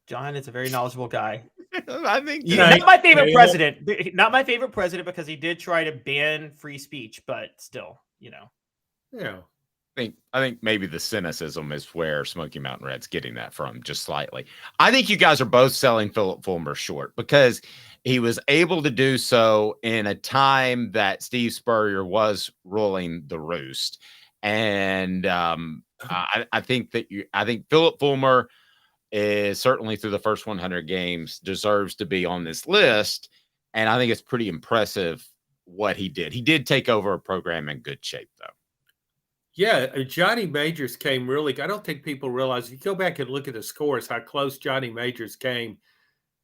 John is a very knowledgeable guy. I think not my favorite president. Not my favorite president because he did try to ban free speech, but still, Yeah. I think maybe the cynicism is where Smoky Mountain Red's getting that from, just slightly. I think you guys are both selling Philip Fulmer short because he was able to do so in a time that Steve Spurrier was ruling the roost. And I think Philip Fulmer is certainly through the first 100 games deserves to be on this list. And I think it's pretty impressive what he did. He did take over a program in good shape, though. Yeah, Johnny Majors came really – I don't think people realize – if you go back and look at the scores, how close Johnny Majors came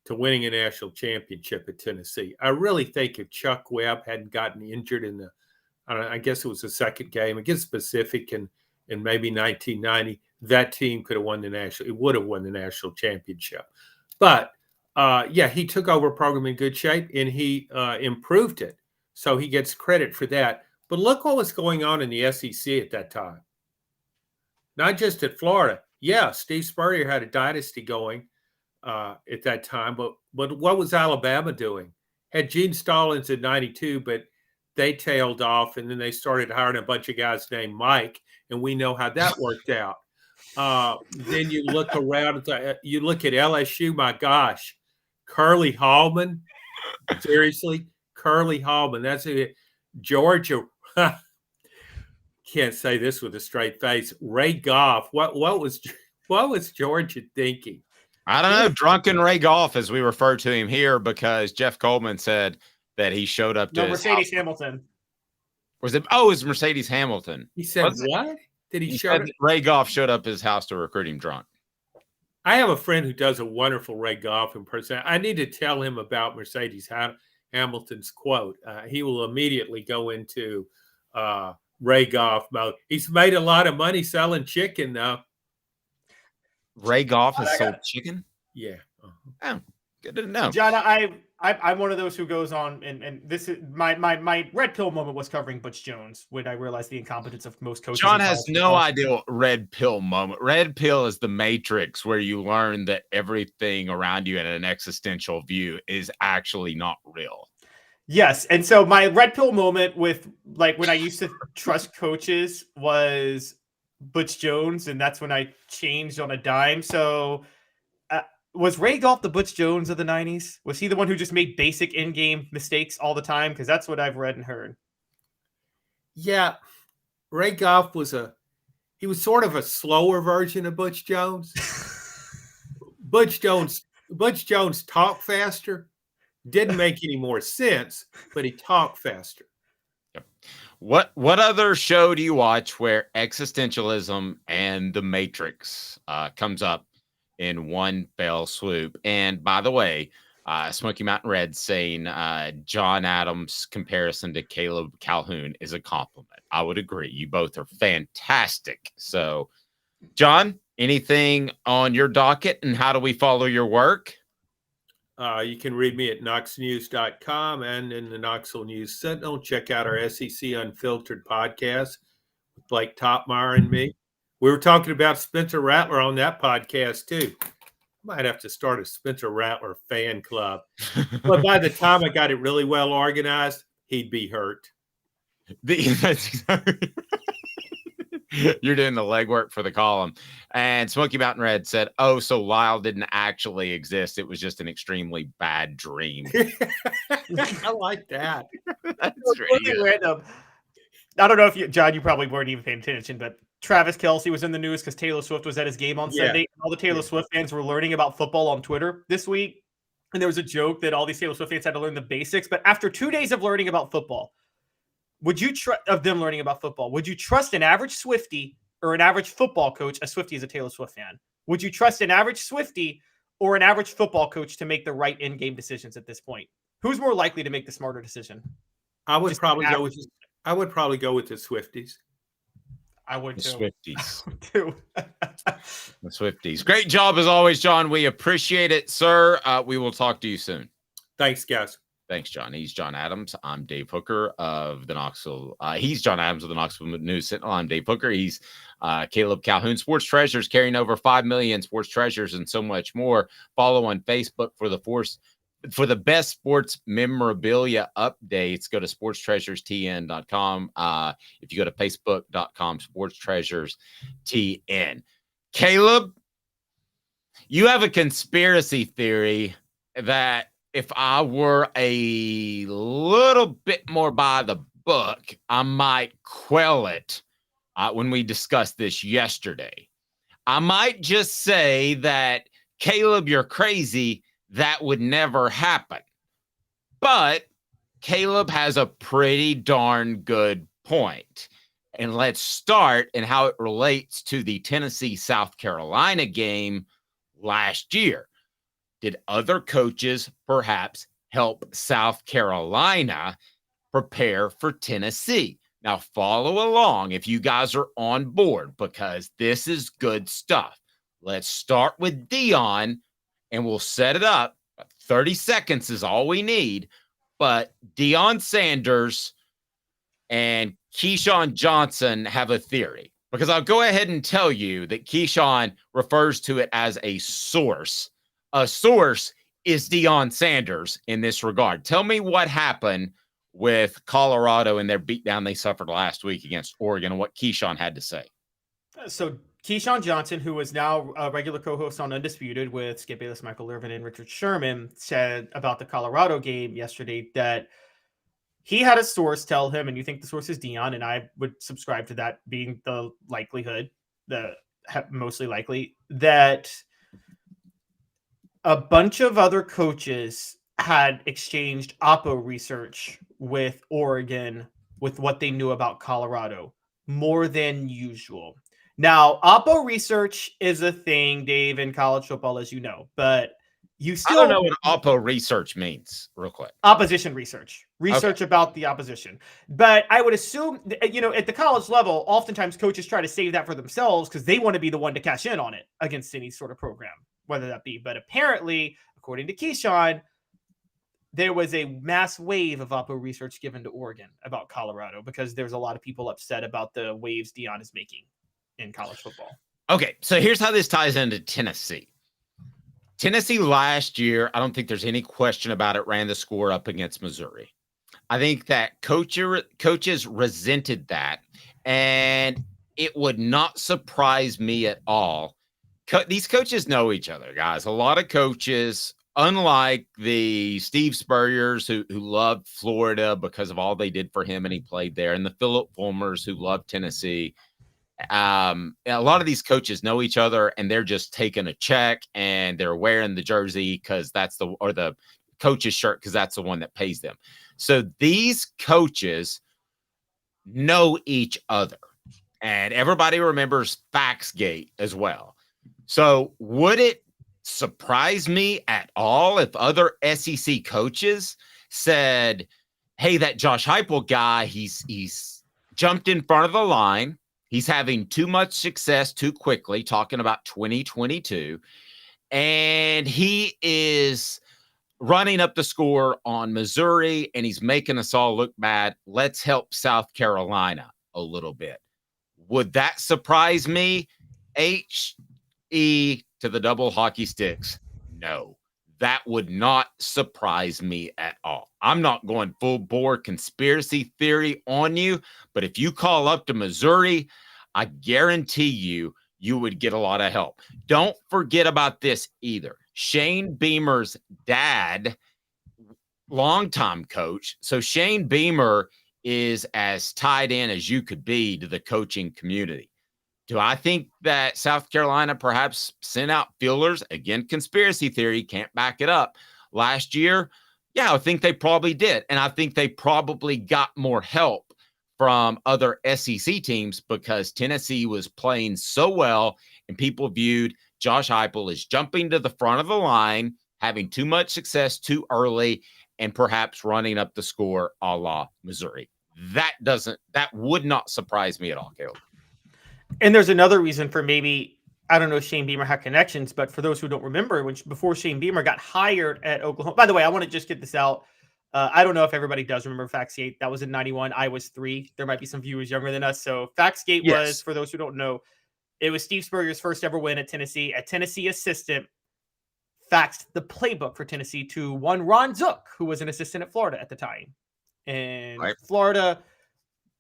to winning a national championship at Tennessee. I really think if Chuck Webb hadn't gotten injured in I guess it was the second game against Pacific in maybe 1990, that team could have won it would have won the national championship. But, he took over a program in good shape, and he improved it. So he gets credit for that. But look what was going on in the SEC at that time. Not just at Florida. Yeah, Steve Spurrier had a dynasty going at that time. But what was Alabama doing? had Gene Stallings in 92, but they tailed off, and then they started hiring a bunch of guys named Mike, and we know how that worked out. Then you look around, you look at LSU, my gosh, Curly Hallman. Seriously, Curly Hallman. That's it. Georgia. Can't say this with a straight face. Ray Goff. What was Georgia thinking? I don't know. Drunken Ray Goff, as we refer to him here, because Jeff Coleman said that he showed up to Mercedes Hamilton. Was it? Oh, it was Mercedes Hamilton. He said what? Did he show up? Ray Goff showed up at his house to recruit him drunk. I have a friend who does a wonderful Ray Goff impersonation. I need to tell him about Mercedes Hamilton's quote. He will immediately go into Ray Goff mode. He's made a lot of money selling chicken, though. Ray Goff has sold chicken? Yeah. Oh, good to know. John, I'm one of those who goes on, and this is my red pill moment was covering Butch Jones when I realized the incompetence of most coaches. John has no idea what red pill moment. Red pill is the matrix where you learn that everything around you in an existential view is actually not real. Yes, and so my red pill moment with like when I used to trust coaches was Butch Jones, and that's when I changed on a dime. So was Ray Goff the Butch Jones of the 90s? Was he the one who just made basic in-game mistakes all the time? Because that's what I've read and heard. Yeah. Ray Goff was sort of a slower version of Butch Jones. Butch Jones talked faster. Didn't make any more sense, but he talked faster. Yep. What other show do you watch where existentialism and the Matrix comes up in one fell swoop? And by the way, Smoky Mountain Red saying John Adams' comparison to Caleb Calhoun is a compliment. I would agree. You both are fantastic. So, John, anything on your docket, and how do we follow your work? You can read me at knoxnews.com and in the Knoxville News Sentinel. Check out our SEC Unfiltered podcast with Blake Topmeyer and me. We were talking about Spencer Rattler on that podcast, too. Might have to start a Spencer Rattler fan club. But by the time I got it really well organized, he'd be hurt. You're doing the legwork for the column. And Smoky Mountain Red said, oh, so Lyle didn't actually exist. It was just an extremely bad dream. I like that. That's really random. I don't know if John, you probably weren't even paying attention, but Travis Kelce was in the news because Taylor Swift was at his game on Sunday. And all the Taylor Swift fans were learning about football on Twitter this week. And there was a joke that all these Taylor Swift fans had to learn the basics. But after 2 days of learning about football, would you trust an average Swiftie or an average football coach? A Swiftie is a Taylor Swift fan. Would you trust an average Swiftie or an average football coach to make the right in-game decisions at this point? Who's more likely to make the smarter decision? I would probably go with the Swifties. I would too. Swifties. The Swifties. Great job as always, John. We appreciate it, sir. We will talk to you soon. Thanks, guys. Thanks, John. He's John Adams. I'm Dave Hooker of the Knoxville. He's John Adams of the Knoxville News Sentinel. I'm Dave Hooker. He's Caleb Calhoun. Sports Treasures, carrying over 5 million sports treasures and so much more. Follow on Facebook for the best sports memorabilia updates. Go to sportstreasurestn.com. If you go to facebook.com, sportstreasurestn. Caleb, you have a conspiracy theory that if I were a little bit more by the book, I might quell it when we discussed this yesterday. I might just say that, Caleb, you're crazy. That would never happen. But Caleb has a pretty darn good point. And let's start in how it relates to the Tennessee-South Carolina game last year. Did other coaches perhaps help South Carolina prepare for Tennessee? Now, follow along if you guys are on board, because this is good stuff. Let's start with Dion, and we'll set it up. 30 seconds is all we need. But Deion Sanders and Keyshawn Johnson have a theory, because I'll go ahead and tell you that Keyshawn refers to it as a source. A source is Deion Sanders in this regard. Tell me what happened with Colorado and their beatdown they suffered last week against Oregon and what Keyshawn had to say. So Keyshawn Johnson, who is now a regular co-host on Undisputed with Skip Bayless, Michael Irvin, and Richard Sherman, said about the Colorado game yesterday that he had a source tell him, and you think the source is Deion, and I would subscribe to that being the likelihood, the mostly likely, that a bunch of other coaches had exchanged Oppo research with Oregon with what they knew about Colorado more than usual. Now, Oppo research is a thing, Dave, in college football, as you know, but you still I don't know what Oppo research means, real quick. Opposition research about the opposition. But I would assume, at the college level, oftentimes coaches try to save that for themselves because they want to be the one to cash in on it against any sort of program, whether that be. But apparently, according to Keyshawn, there was a mass wave of Oppo research given to Oregon about Colorado because there's a lot of people upset about the waves Deion is making in college football. Okay, so here's how this ties into Tennessee. Tennessee last year, I don't think there's any question about it, ran the score up against Missouri. I think that coaches resented that, and it would not surprise me at all. These coaches know each other, guys. A lot of coaches, unlike the Steve Spurriers who loved Florida because of all they did for him and he played there, and the Philip Fulmers who loved Tennessee, a lot of these coaches know each other and they're just taking a check and they're wearing the jersey because or the coach's shirt because that's the one that pays them. So these coaches know each other, and everybody remembers Faxgate as well. So would it surprise me at all if other SEC coaches said, hey, that Josh Heupel guy, he's jumped in front of the line. He's having too much success too quickly, talking about 2022. And he is running up the score on Missouri, and he's making us all look bad. Let's help South Carolina a little bit. Would that surprise me? H-E to the double hockey sticks. No, that would not surprise me at all. I'm not going full bore conspiracy theory on you, but if you call up to Missouri, I guarantee you would get a lot of help. Don't forget about this either. Shane Beamer's dad, longtime coach. So Shane Beamer is as tied in as you could be to the coaching community. Do I think that South Carolina perhaps sent out fielders? Again, conspiracy theory, can't back it up. Last year, yeah, I think they probably did. And I think they probably got more help from other SEC teams because Tennessee was playing so well and people viewed Josh Heupel as jumping to the front of the line, having too much success too early, and perhaps running up the score a la Missouri. That would not surprise me at all, Caleb. And there's another reason for maybe, I don't know if Shane Beamer had connections, but for those who don't remember, before Shane Beamer got hired at Oklahoma, by the way, I want to just get this out. I don't know if everybody does remember Faxgate. That was in 91. I was 3. There might be some viewers younger than us. So Faxgate was, for those who don't know, it was Steve Spurrier's first ever win at Tennessee. A Tennessee assistant faxed the playbook for Tennessee to one Ron Zook, who was an assistant at Florida at the time. And Florida,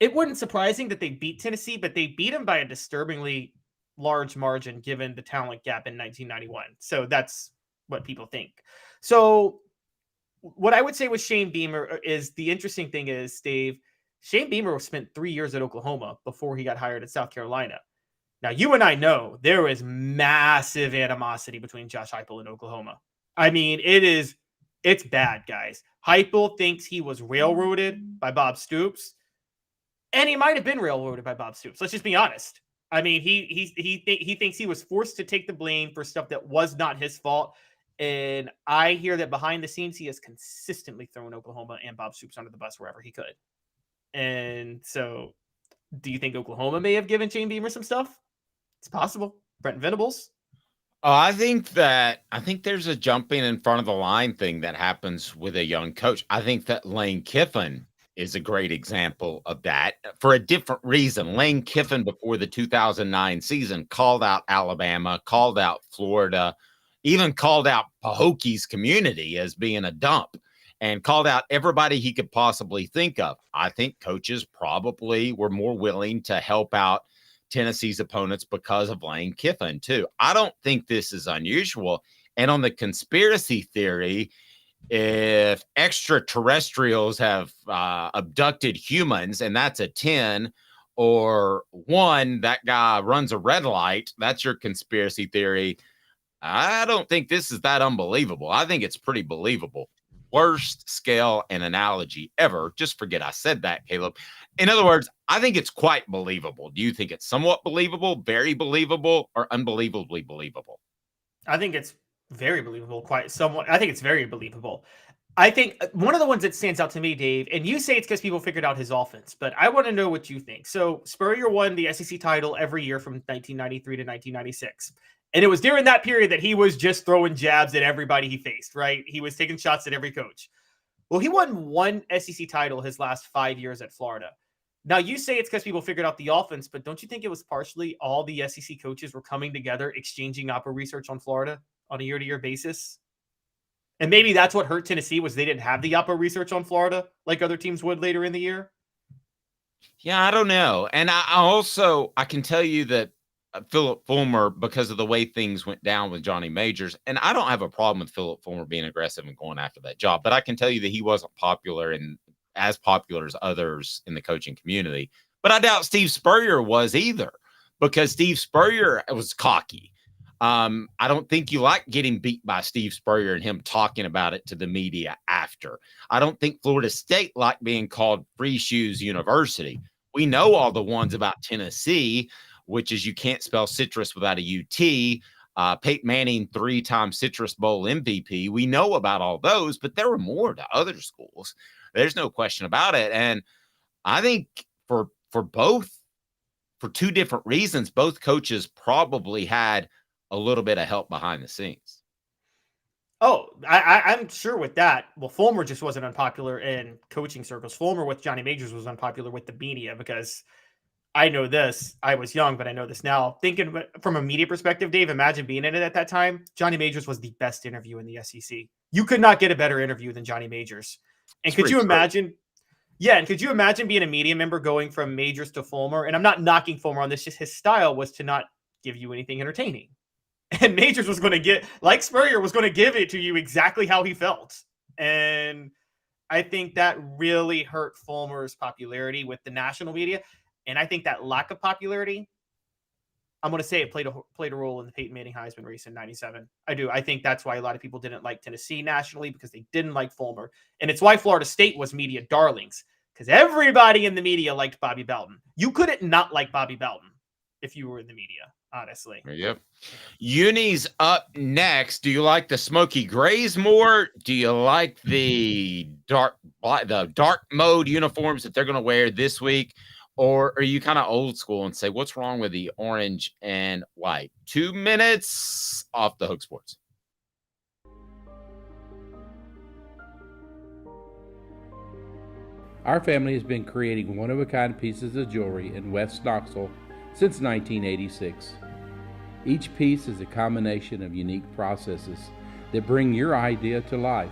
it wasn't surprising that they beat Tennessee, but they beat them by a disturbingly large margin given the talent gap in 1991. So that's what people think. So what I would say with Shane Beamer is the interesting thing is, Dave, Shane Beamer spent 3 years at Oklahoma before he got hired at South Carolina. Now, you and I know there is massive animosity between Josh Heupel and Oklahoma. I mean, it's bad, guys. Heupel thinks he was railroaded by Bob Stoops, and he might have been railroaded by Bob Stoops. Let's just be honest. I mean, he thinks he was forced to take the blame for stuff that was not his fault. And I hear that behind the scenes, he has consistently thrown Oklahoma and Bob Stoops under the bus wherever he could. And so do you think Oklahoma may have given Shane Beamer some stuff? It's possible. Brent Venables. I think there's a jumping in front of the line thing that happens with a young coach. I think that Lane Kiffin is a great example of that for a different reason. Lane Kiffin, before the 2009 season, called out Alabama, called out Florida, even called out Pahokie's community as being a dump and called out everybody he could possibly think of. I think coaches probably were more willing to help out Tennessee's opponents because of Lane Kiffin, too. I don't think this is unusual. And on the conspiracy theory, if extraterrestrials have abducted humans and that's a 10, or 1, that guy runs a red light, that's your conspiracy theory. I don't think this is that unbelievable. I think it's pretty believable. Worst scale and analogy ever. Just forget I said that, Caleb. In other words, I think it's quite believable. Do you think it's somewhat believable, very believable, or unbelievably believable? I think it's very believable, quite somewhat. I think it's very believable. I think one of the ones that stands out to me, Dave, and you say it's because people figured out his offense, but I want to know what you think. So Spurrier won the SEC title every year from 1993 to 1996. And it was during that period that he was just throwing jabs at everybody he faced, right? He was taking shots at every coach. Well, he won one SEC title his last 5 years at Florida. Now, you say it's because people figured out the offense, but don't you think it was partially all the SEC coaches were coming together, exchanging opera research on Florida on a year-to-year basis? And maybe that's what hurt Tennessee, was they didn't have the opera research on Florida like other teams would later in the year? Yeah, I don't know. And I can tell you that Philip Fulmer, because of the way things went down with Johnny Majors, and I don't have a problem with Philip Fulmer being aggressive and going after that job, but I can tell you that he wasn't popular and as popular as others in the coaching community. But I doubt Steve Spurrier was either, because Steve Spurrier was cocky. I don't think you like getting beat by Steve Spurrier and him talking about it to the media after. I don't think Florida State liked being called Free Shoes University. We know all the ones about Tennessee, which is you can't spell citrus without a UT. Peyton Manning, 3-time Citrus Bowl MVP. We know about all those, but there were more to other schools. There's no question about it. And I think for two different reasons, both coaches probably had a little bit of help behind the scenes. Oh, I'm sure with that. Well, Fulmer just wasn't unpopular in coaching circles. Fulmer with Johnny Majors was unpopular with the media, because I know this. I was young, but I know this now. Thinking from a media perspective, Dave, imagine being in it at that time. Johnny Majors was the best interview in the SEC. You could not get a better interview than Johnny Majors. And could you imagine? Yeah, and could you imagine being a media member going from Majors to Fulmer? And I'm not knocking Fulmer on this, just his style was to not give you anything entertaining. And Majors was going to get, like Spurrier, was going to give it to you exactly how he felt. And I think that really hurt Fulmer's popularity with the national media. And I think that lack of popularity, I'm going to say it played a role in the Peyton Manning Heisman race in 97. I do. I think that's why a lot of people didn't like Tennessee nationally, because they didn't like Fulmer. And it's why Florida State was media darlings, because everybody in the media liked Bobby Bowden. You couldn't not like Bobby Bowden if you were in the media, honestly. Yep. Uni's up next. Do you like the smoky grays more? Do you like the dark mode uniforms that they're going to wear this week? Or are you kind of old school and say, what's wrong with the orange and white? 2 minutes off the Hook Sports. Our family has been creating one-of-a-kind pieces of jewelry in West Knoxville since 1986. Each piece is a combination of unique processes that bring your idea to life.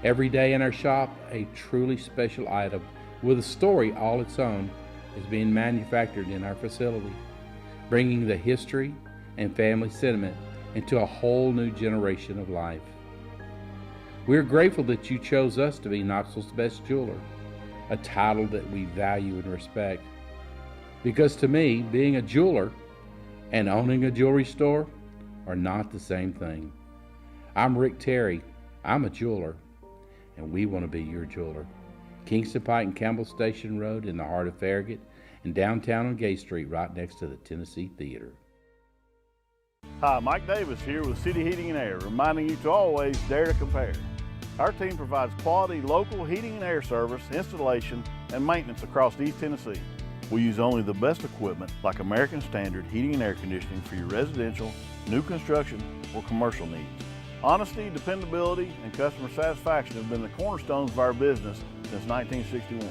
Every day in our shop, a truly special item with a story all its own is being manufactured in our facility, bringing the history and family sentiment into a whole new generation of life. We're grateful that you chose us to be Knoxville's best jeweler, a title that we value and respect. Because to me, being a jeweler and owning a jewelry store are not the same thing. I'm Rick Terry. I'm a jeweler, and we want to be your jeweler. Kingston Pike and Campbell Station Road in the heart of Farragut, and downtown on Gay Street right next to the Tennessee Theater. Hi, Mike Davis here with City Heating and Air, reminding you to always dare to compare. Our team provides quality local heating and air service, installation, and maintenance across East Tennessee. We use only the best equipment like American Standard heating and air conditioning for your residential, new construction, or commercial needs. Honesty, dependability, and customer satisfaction have been the cornerstones of our business since 1961.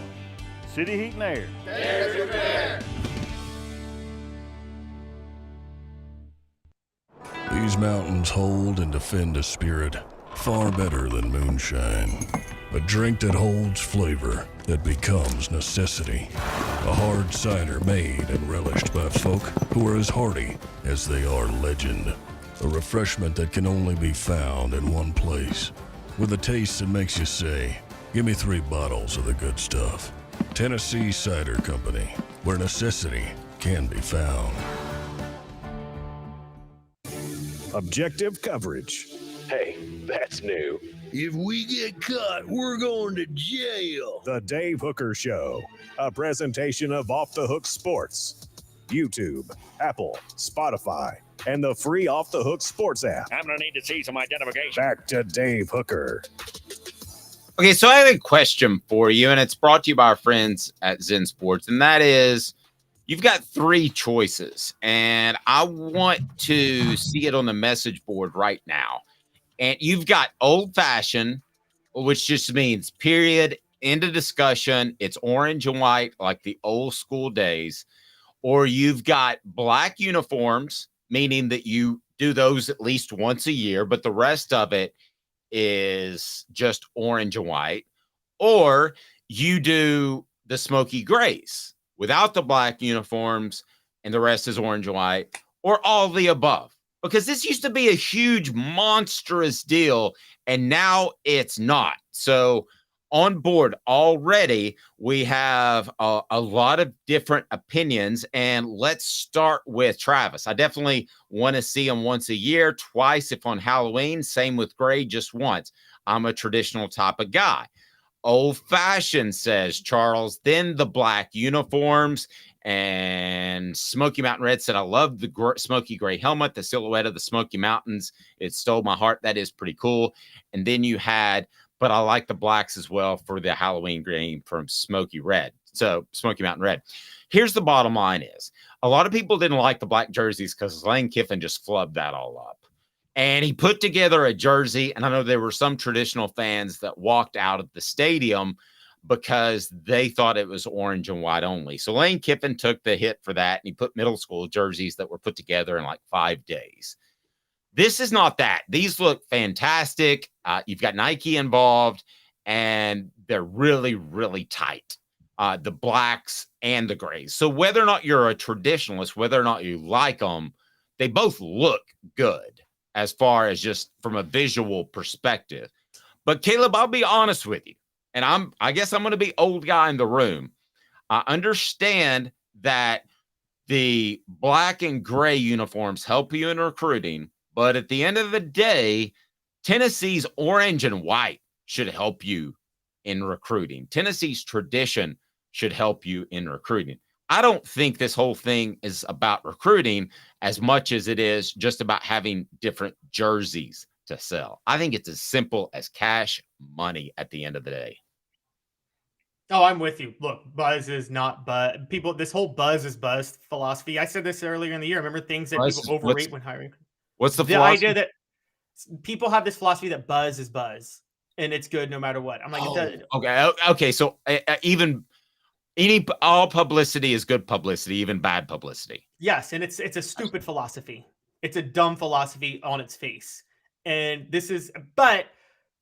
City Heat and Air. Dare to compare. Do These mountains hold and defend a spirit far better than moonshine. A drink that holds flavor that becomes necessity. A hard cider made and relished by folk who are as hardy as they are legend. A refreshment that can only be found in one place. With a taste that makes you say, give me 3 bottles of the good stuff. Tennessee Cider Company, where necessity can be found. Objective coverage. Hey, that's new. If we get caught, we're going to jail. The Dave Hooker Show, a presentation of Off the Hook Sports. YouTube, Apple, Spotify, and the free Off the Hook Sports app. I'm going to need to see some identification. Back to Dave Hooker. Okay, so I have a question for you, and it's brought to you by our friends at Zen Sports, and that is, you've got 3 choices, and I want to see it on the message board right now. And you've got old-fashioned, which just means period, end of discussion. It's orange and white like the old school days. Or you've got black uniforms, meaning that you do those at least once a year, but the rest of it is just orange and white. Or you do the smoky grays without the black uniforms and the rest is orange and white, or all the above. Because this used to be a huge, monstrous deal, and now it's not. So on board already, we have a lot of different opinions, and let's start with Travis. I definitely want to see him once a year, twice if on Halloween. Same with Gray, just once. I'm a traditional type of guy. Old-fashioned, says Charles, then the black uniforms. And Smoky Mountain Red said, I love the smoky gray helmet, the silhouette of the Smoky Mountains. It stole my heart. That is pretty cool. And then you had, but I like the blacks as well for the Halloween green from Smoky Red. So Smoky Mountain Red. Here's the bottom line is, a lot of people didn't like the black jerseys because Lane Kiffin just flubbed that all up. And he put together a jersey, and I know there were some traditional fans that walked out of the stadium because they thought it was orange and white only. So Lane Kiffin took the hit for that, and he put middle school jerseys that were put together in like 5 days. This is not that. These look fantastic. You've got Nike involved, and they're really, really tight, the blacks and the grays. So whether or not you're a traditionalist, whether or not you like them, they both look good as far as just from a visual perspective. But Caleb, I'll be honest with you. And I guess I'm going to be old guy in the room. I understand that the black and gray uniforms help you in recruiting, but at the end of the day, Tennessee's orange and white should help you in recruiting. Tennessee's tradition should help you in recruiting. I don't think this whole thing is about recruiting as much as it is just about having different jerseys to sell. I think it's as simple as cash money at the end of the day. Oh, I'm with you. Look, buzz is not buzz. People, this whole buzz is buzz philosophy. I said this earlier in the year. Remember things that people overrate when hiring? What's the idea that people have this philosophy that buzz is buzz and it's good no matter what. I'm like, okay. So even all publicity is good publicity, even bad publicity. Yes, and it's a stupid philosophy. It's a dumb philosophy on its face. And but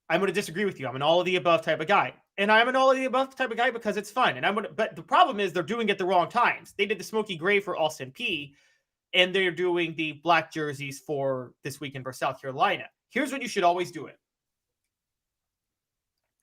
I'm going to disagree with you. I'm an all of the above type of guy. And I'm an all of the above type of guy because it's fun. But the problem is they're doing it the wrong times. They did the smoky gray for Austin P, and they're doing the black jerseys for this weekend for South Carolina. Here's when you should always do it.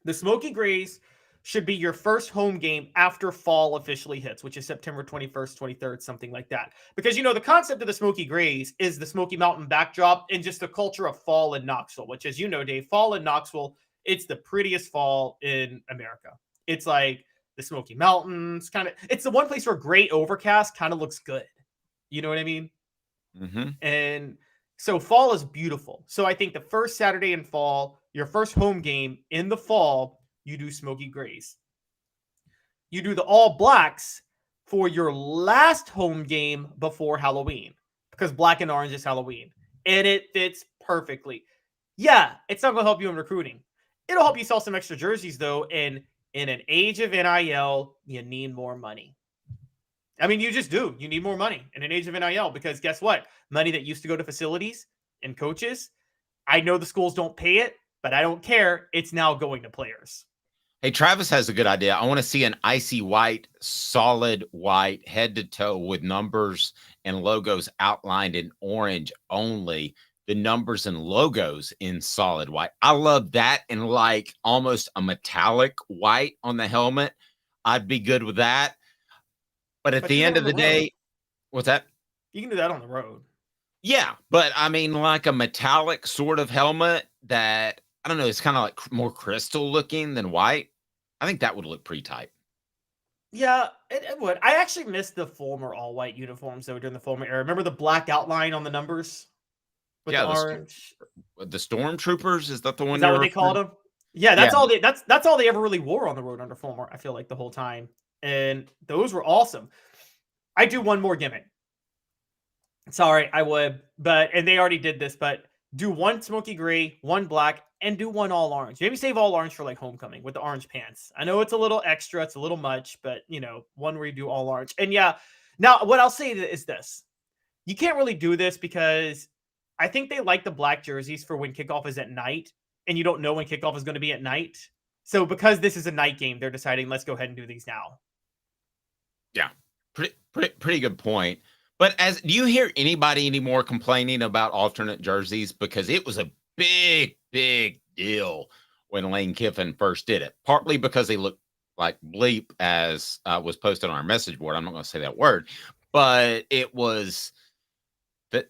The smoky grays should be your first home game after fall officially hits, which is September 21st, 23rd, something like that. Because, the concept of the smoky grays is the Smoky Mountain backdrop and just the culture of fall in Knoxville, which, as you know, Dave, fall in Knoxville, it's the prettiest fall in America. It's like the Smoky Mountains, it's the one place where gray overcast kind of looks good. You know what I mean? Mm-hmm. And so fall is beautiful. So I think the first Saturday in fall, your first home game in the fall, you do smoky grays. You do the all blacks for your last home game before Halloween, because black and orange is Halloween, and it fits perfectly. Yeah, it's not going to help you in recruiting. It'll help you sell some extra jerseys, though, and in an age of NIL, you need more money. I mean, you just do. You need more money in an age of NIL because guess what? Money that used to go to facilities and coaches. I know the schools don't pay it, but I don't care. It's now going to players. Hey, Travis has a good idea. I want to see an icy white, solid white, head to toe with numbers and logos outlined in orange only. The numbers and logos in solid white. I love that, and like almost a metallic white on the helmet. I'd be good with that. But at the end of the day, what's that? You can do that on the road. Yeah, but I mean, like a metallic sort of helmet that, I don't know, it's kind of like more crystal looking than white. I think that would look pretty tight. Yeah, it would. I actually missed the former all-white uniforms, though, during the former era. Remember the black outline on the numbers? With the orange? The Stormtroopers, is that the one? Is that what they called them? Yeah, that's all they ever really wore on the road under former, I feel like, the whole time. And those were awesome. I do one more gimmick. Sorry, I would, and they already did this, but do one smoky gray, one black, and do one all orange. Maybe save all orange for like homecoming with the orange pants. I know it's a little extra, it's a little much, but one where you do all orange. And yeah, now what I'll say is this. You can't really do this because I think they like the black jerseys for when kickoff is at night, and you don't know when kickoff is going to be at night. So because this is a night game, they're deciding, let's go ahead and do these now. Yeah, pretty good point. But do you hear anybody anymore complaining about alternate jerseys? Because it was a big deal when Lane Kiffin first did it. Partly because they look like bleep, as was posted on our message board. I'm not going to say that word, but it was that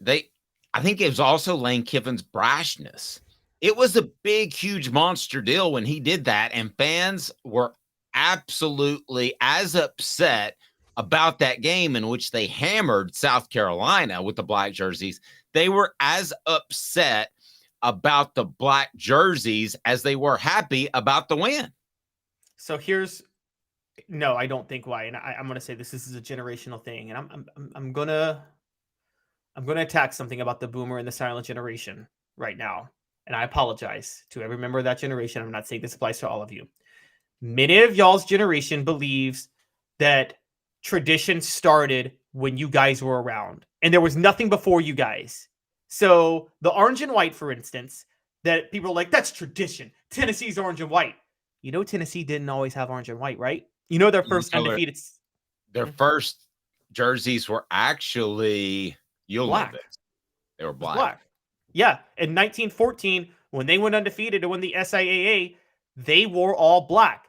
I think it was also Lane Kiffin's brashness. It was a big, huge monster deal when he did that, and fans were absolutely as upset about that game in which they hammered South Carolina with the black jerseys. They were as upset about the black jerseys as they were happy about the win. So no, I don't think why. And I'm going to say this is a generational thing. And I'm going to attack something about the boomer and the silent generation right now. And I apologize to every member of that generation. I'm not saying this applies to all of you. Many of y'all's generation believes that tradition started when you guys were around, and there was nothing before you guys. So the orange and white, for instance, that people are like, that's tradition. Tennessee's orange and white. Tennessee didn't always have orange and white, right? Their first undefeated. Their first jerseys were actually black. They were black. Yeah. In 1914, when they went undefeated to win the SIAA, they wore all black.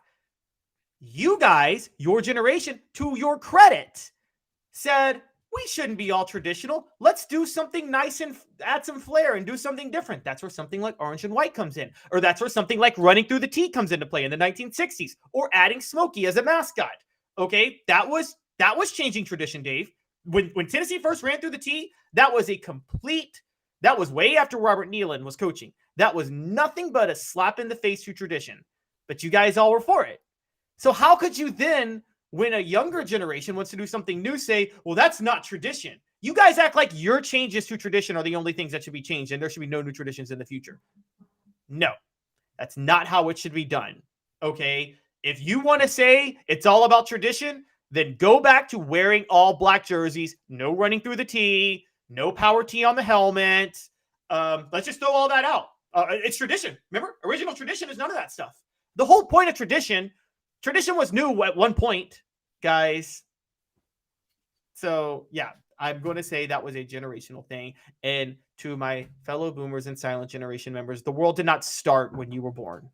You guys, your generation, to your credit, said, we shouldn't be all traditional. Let's do something nice and add some flair and do something different. That's where something like orange and white comes in. Or that's where something like running through the T comes into play in the 1960s. Or adding Smokey as a mascot. Okay, that was changing tradition, Dave. When Tennessee first ran through the T, that was way after Robert Nealon was coaching. That was nothing but a slap in the face to tradition. But you guys all were for it. So how could you then, when a younger generation wants to do something new, say, well, that's not tradition? You guys act like your changes to tradition are the only things that should be changed and there should be no new traditions in the future. No, that's not how it should be done. Okay? If you want to say it's all about tradition, then go back to wearing all black jerseys, no running through the T, no power T on the helmet. Let's just throw all that out. It's tradition. Remember, original tradition is none of that stuff. The whole point of tradition was new at one point, guys. So, yeah, I'm going to say that was a generational thing. And to my fellow boomers and silent generation members, the world did not start when you were born.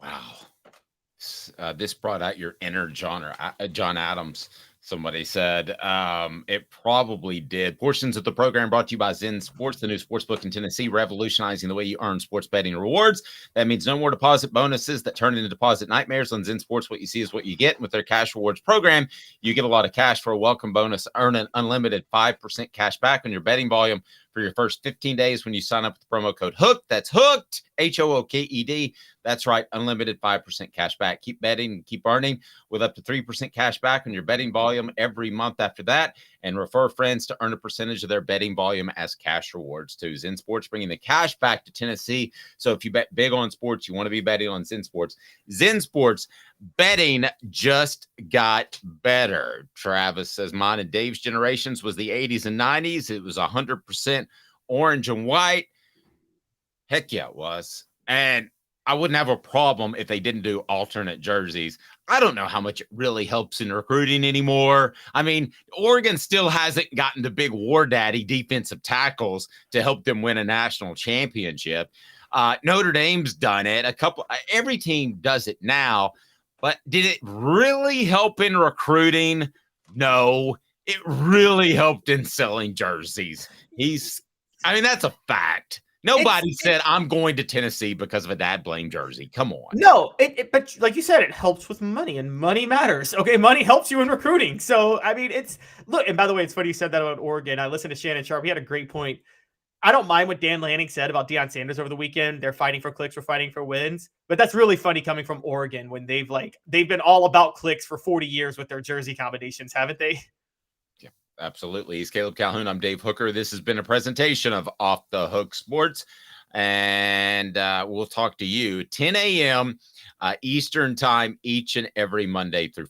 Wow. This brought out your inner John Adams. Somebody said it probably did. Portions of the program brought to you by Zen Sports, the new sportsbook in Tennessee, revolutionizing the way you earn sports betting rewards. That means no more deposit bonuses that turn into deposit nightmares. On Zen Sports, what you see is what you get. With their cash rewards program, you get a lot of cash for a welcome bonus. Earn an unlimited 5% cash back on your betting volume for your first 15 days when you sign up with the promo code HOOKED. That's HOOKED, HOOKED. That's right, unlimited 5% cash back. Keep betting and keep earning with up to 3% cash back on your betting volume every month after that. And refer friends to earn a percentage of their betting volume as cash rewards too. Zen Sports bringing the cash back to Tennessee. So if you bet big on sports, you want to be betting on Zen Sports. Zen Sports betting just got better. Travis says mine and Dave's generations was the 80s and 90s. It was 100% orange and white. Heck yeah, it was. And I wouldn't have a problem if they didn't do alternate jerseys. I don't know how much it really helps in recruiting anymore. I mean, Oregon still hasn't gotten the big war daddy defensive tackles to help them win a national championship. Notre Dame's done it. Every team does it now. But did it really help in recruiting? No, it really helped in selling jerseys. That's a fact. Nobody said I'm going to Tennessee because of a dad blame jersey. Come on. No, but like you said, it helps with money, and money matters. Okay, money helps you in recruiting. So I mean, look. And by the way, it's funny you said that about Oregon. I listened to Shannon Sharp. He had a great point. I don't mind what Dan Lanning said about Deion Sanders over the weekend. They're fighting for clicks, we're fighting for wins. But that's really funny coming from Oregon when they've been all about clicks for 40 years with their jersey combinations, haven't they? Yeah, absolutely. He's Caleb Calhoun. I'm Dave Hooker. This has been a presentation of Off the Hook Sports. And we'll talk to you 10 a.m. Eastern time each and every Monday through